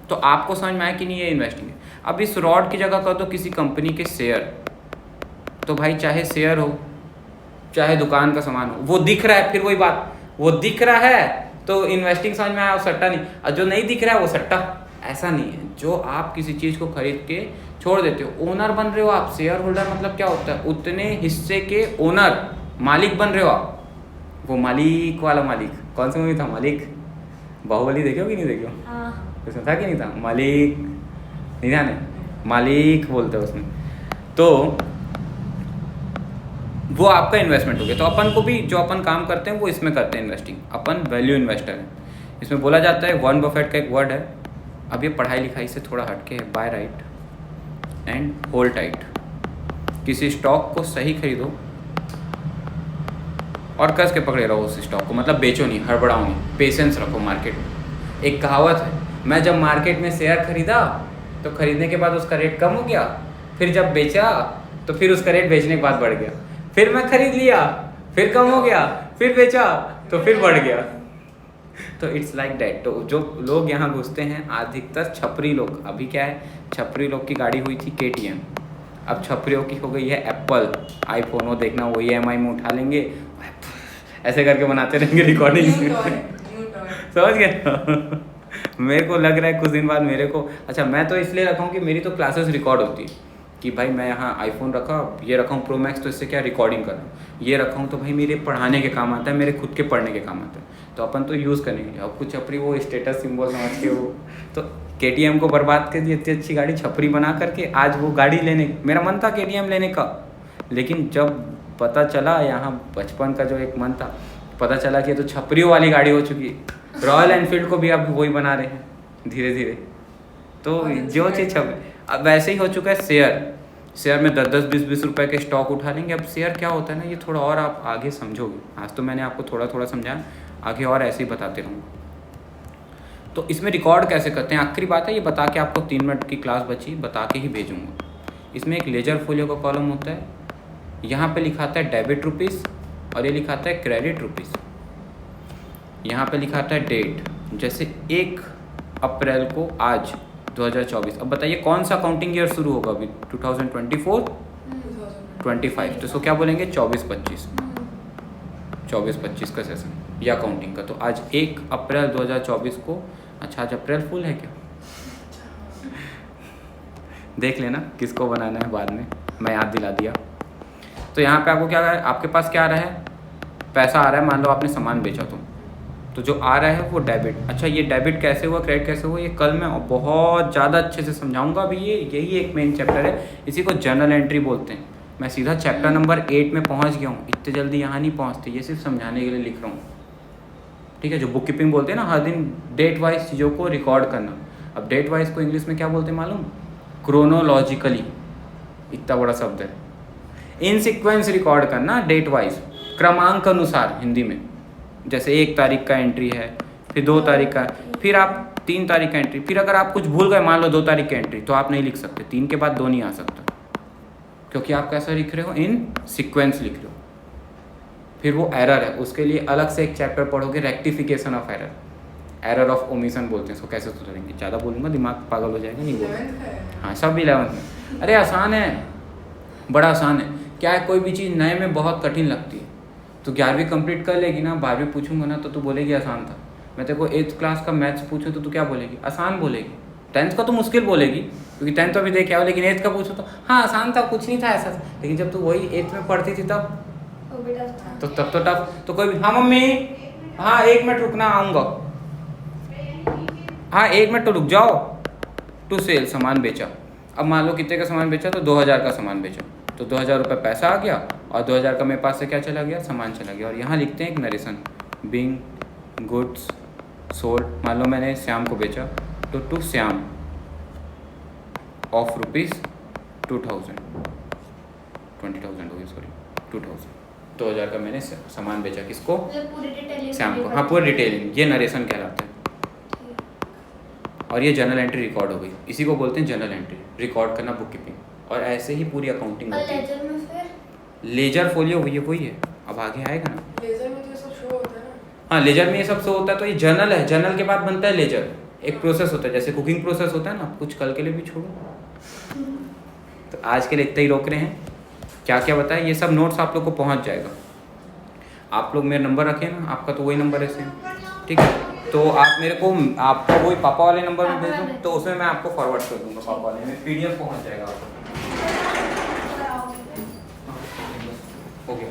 तो आपको समझ में आया कि नहीं ये इन्वेस्टिंग है। अब इस रॉड की जगह कर दो किसी कंपनी के शेयर, तो भाई चाहे शेयर हो चाहे दुकान का सामान हो, वो दिख रहा है, फिर वही बात, वो दिख रहा है तो इन्वेस्टिंग समझ में आया, और सट्टा नहीं। और जो नहीं दिख रहा है वो सट्टा, ऐसा नहीं है। जो आप किसी चीज़ को खरीद के छोड़ देते हो, ओनर बन रहे हो आप। शेयर होल्डर मतलब क्या होता है, उतने हिस्से के ओनर, मालिक बन रहे हो आप। वो मालिक वाला मालिक, कौन सा मूवी था मालिक, बाहुबली देखे हो कि नहीं देखे हो? हाँ। उसमें था कि नहीं था मालिक, नहीं ध्यान है, मालिक बोलते हैं उसमें। तो वो आपका इन्वेस्टमेंट हो गया। तो अपन को भी जो अपन काम करते हैं वो इसमें करते हैं इन्वेस्टिंग, अपन वैल्यू इन्वेस्टर है। इसमें बोला जाता है, वॉरेन बफेट का एक वर्ड है, अब ये पढ़ाई लिखाई से थोड़ा हटके है, buy right and hold tight. किसी स्टॉक को सही खरीदो और कस के पकड़े रहो उस स्टॉक को, मतलब बेचो नहीं, हड़बड़ाओ नहीं, पेशेंस रखो मार्केट में। एक कहावत है, मैं जब मार्केट में शेयर खरीदा तो खरीदने के बाद उसका रेट कम हो गया, फिर जब बेचा तो फिर उसका रेट बेचने के बाद बढ़ गया, फिर मैं खरीद लिया, फिर कम हो गया, फिर बेचा तो फिर बढ़ गया। तो इट्स लाइक दैट। तो जो लोग यहाँ घुसते हैं अधिकतर छपरी लोग, अभी क्या है, छपरी लोग की गाड़ी हुई थी KTM, अब छपरियों की हो गई है एप्पल आईफोन। वो देखना वो EMI में उठा लेंगे, ऐसे करके बनाते रहेंगे रिकॉर्डिंग। समझ गए? मेरे को लग रहा है कुछ दिन बाद मेरे को, अच्छा मैं तो इसलिए रखा हूँ कि मेरी तो क्लासेस रिकॉर्ड होती है कि भाई मैं यहाँ आईफोन रखा, ये रखा हूँ प्रो मैक्स, तो इससे क्या रिकॉर्डिंग कर रहा हूँ, ये रखा हूँ तो भाई मेरे पढ़ाने के काम आता है, मेरे खुद के पढ़ने के काम आता है, तो अपन तो यूज़ करेंगे। अब कुछ छपरी वो स्टेटस सिंबल समझ के वो तो KTM को बर्बाद कर दी, इतनी अच्छी गाड़ी छपरी बना करके। आज वो गाड़ी लेने, मेरा मन था KTM लेने का, लेकिन जब पता चला यहाँ बचपन का जो एक मन था, पता चला कि ये तो छपरियों वाली गाड़ी हो चुकी है। रॉयल एनफील्ड को भी अब वही बना रहे हैं धीरे धीरे। तो जो चीज़ अब वैसे ही हो चुका है शेयर में 10-10 20-20 रुपए के स्टॉक उठा लेंगे। अब शेयर क्या होता है ना, ये थोड़ा और आप आगे समझोगे। आज तो मैंने आपको थोड़ा थोड़ा समझाया, आगे और ऐसे ही बताते रहूँगा। तो इसमें रिकॉर्ड कैसे करते हैं, आखिरी बात है ये बता के, आपको 3 मिनट की क्लास बची, बता के ही भेजूँगा। इसमें एक लेजर फोलियो का कॉलम होता है, यहाँ पे लिखा आता है डेबिट रुपीज़ और ये लिखा आता है क्रेडिट रुपीज़। यहाँ पे लिखा आता है डेट, जैसे 1 अप्रैल को आज 2024। अब बताइए कौन सा काउंटिंग ईयर शुरू होगा अभी, 2024 25, तो इसको क्या बोलेंगे 24-25, 24-25 का सेशन या काउंटिंग का। तो आज 1 अप्रैल 2024 को, अच्छा आज अप्रैल फुल है क्या, देख लेना किसको बनाना है बाद में, मैं याद दिला दिया। तो यहाँ पे आपको क्या है, आपके पास क्या आ रहा है, पैसा आ रहा है, मान लो आपने सामान बेचा तो जो आ रहा है वो डेबिट। अच्छा ये डेबिट कैसे हुआ, क्रेडिट कैसे हुआ, ये कल मैं बहुत ज़्यादा अच्छे से समझाऊंगा। अभी ये यही एक मेन चैप्टर है, इसी को जर्नल एंट्री बोलते हैं। मैं सीधा चैप्टर नंबर 8 में पहुंच गया हूँ, इतने जल्दी यहाँ नहीं पहुँचते, ये सिर्फ समझाने के लिए लिख रहा हूँ, ठीक है। जो बुक कीपिंग बोलते हैं ना, हर दिन डेट वाइज चीज़ों को रिकॉर्ड करना। अब डेट वाइज को इंग्लिश में क्या बोलते हैं मालूम, क्रोनोलॉजिकली, इतना बड़ा शब्द है। इन सीक्वेंस रिकॉर्ड करना, डेट वाइज, क्रमांक अनुसार हिंदी में। जैसे 1 तारीख का एंट्री है, फिर 2 तारीख का, फिर आप 3 तारीख का एंट्री, फिर अगर आप कुछ भूल गए, मान लो 2 तारीख का एंट्री, तो आप नहीं लिख सकते, 3 के बाद 2 नहीं आ सकता, क्योंकि आप कैसा लिख रहे हो, इन सीक्वेंस लिख रहे हो। फिर वो एरर है, उसके लिए अलग से एक चैप्टर पढ़ोगे, rectification of error, error of omission बोलते हैं इसको, कैसे सुधरेंगे। ज़्यादा बोलूँगा दिमाग पागल हो जाएगा, नहीं बोलूँगा। हाँ सब 11th में, अरे आसान है, बड़ा आसान है। क्या है, कोई भी चीज़ नए में बहुत कठिन लगती है, तो 11वीं कंप्लीट कर लेगी ना, 12वीं पूछूंगा ना तो तू बोलेगी आसान था। मैं तेरे को 8th क्लास का मैथ्स पूछूँ तो तू क्या बोलेगी, आसान बोलेगी। 10th का तो मुश्किल बोलेगी, क्योंकि 10th तो अभी देख आओ, लेकिन 8th का पूछो तो हाँ आसान था, कुछ नहीं था ऐसा। लेकिन जब तू वही 8th में पढ़ती थी तब तो तब तो टफ। तो कोई भी, हाँ मम्मी, हाँ 1 मिनट रुकना, आऊँगा, हाँ 1 मिनट तो रुक जाओ। टू सेल, सामान बेचा। अब मान लो कितने का सामान बेचा, तो 2000 का सामान बेचा, तो 2000 रुपये पैसा आ गया और 2000 का मेरे पास से क्या चला गया, सामान चला गया। और यहाँ लिखते हैं एक नरेशन, बीइंग गुड्स सोल्ड। मान लो मैंने श्याम को बेचा, तो टू श्याम ऑफ रुपीज़ 2000 20,000 हो गई, सॉरी 2000, 2000 का मैंने सामान बेचा, किसको, पूरी डिटेलिंग श्याम को। हाँ पूरी डिटेलिंग, ये नरेशन कहलाता है। और ये जर्नल एंट्री रिकॉर्ड हो गई, इसी को बोलते हैं जर्नल एंट्री, रिकॉर्ड करना, बुक कीपिंग। और ऐसे ही पूरी अकाउंटिंग होती है। लेजर में फिर लेजर फोलियो वही है, अब आगे आएगा ना। लेजर में तो ये सब शो होता है ना। हाँ लेजर में ये सब शो होता है, तो ये जर्नल है, जर्नल के बाद बनता है लेजर। एक प्रोसेस होता है, जैसे कुकिंग प्रोसेस होता है ना, कुछ कल के लिए भी छोड़ो। तो आज के लिए इतना ही रोक रहे हैं, क्या क्या बताए, ये सब नोट्स आप लोग को पहुँच जाएगा। आप लोग मेरा नंबर रखें ना, आपका तो वही नंबर है सेम, ठीक है। तो आप मेरे को, आपका वही पापा वाले नंबर में भेज दो, तो उसमें मैं आपको फॉरवर्ड कर दूंगा, पापा वाले में PDF पहुँच जाएगा आपको। हो गया।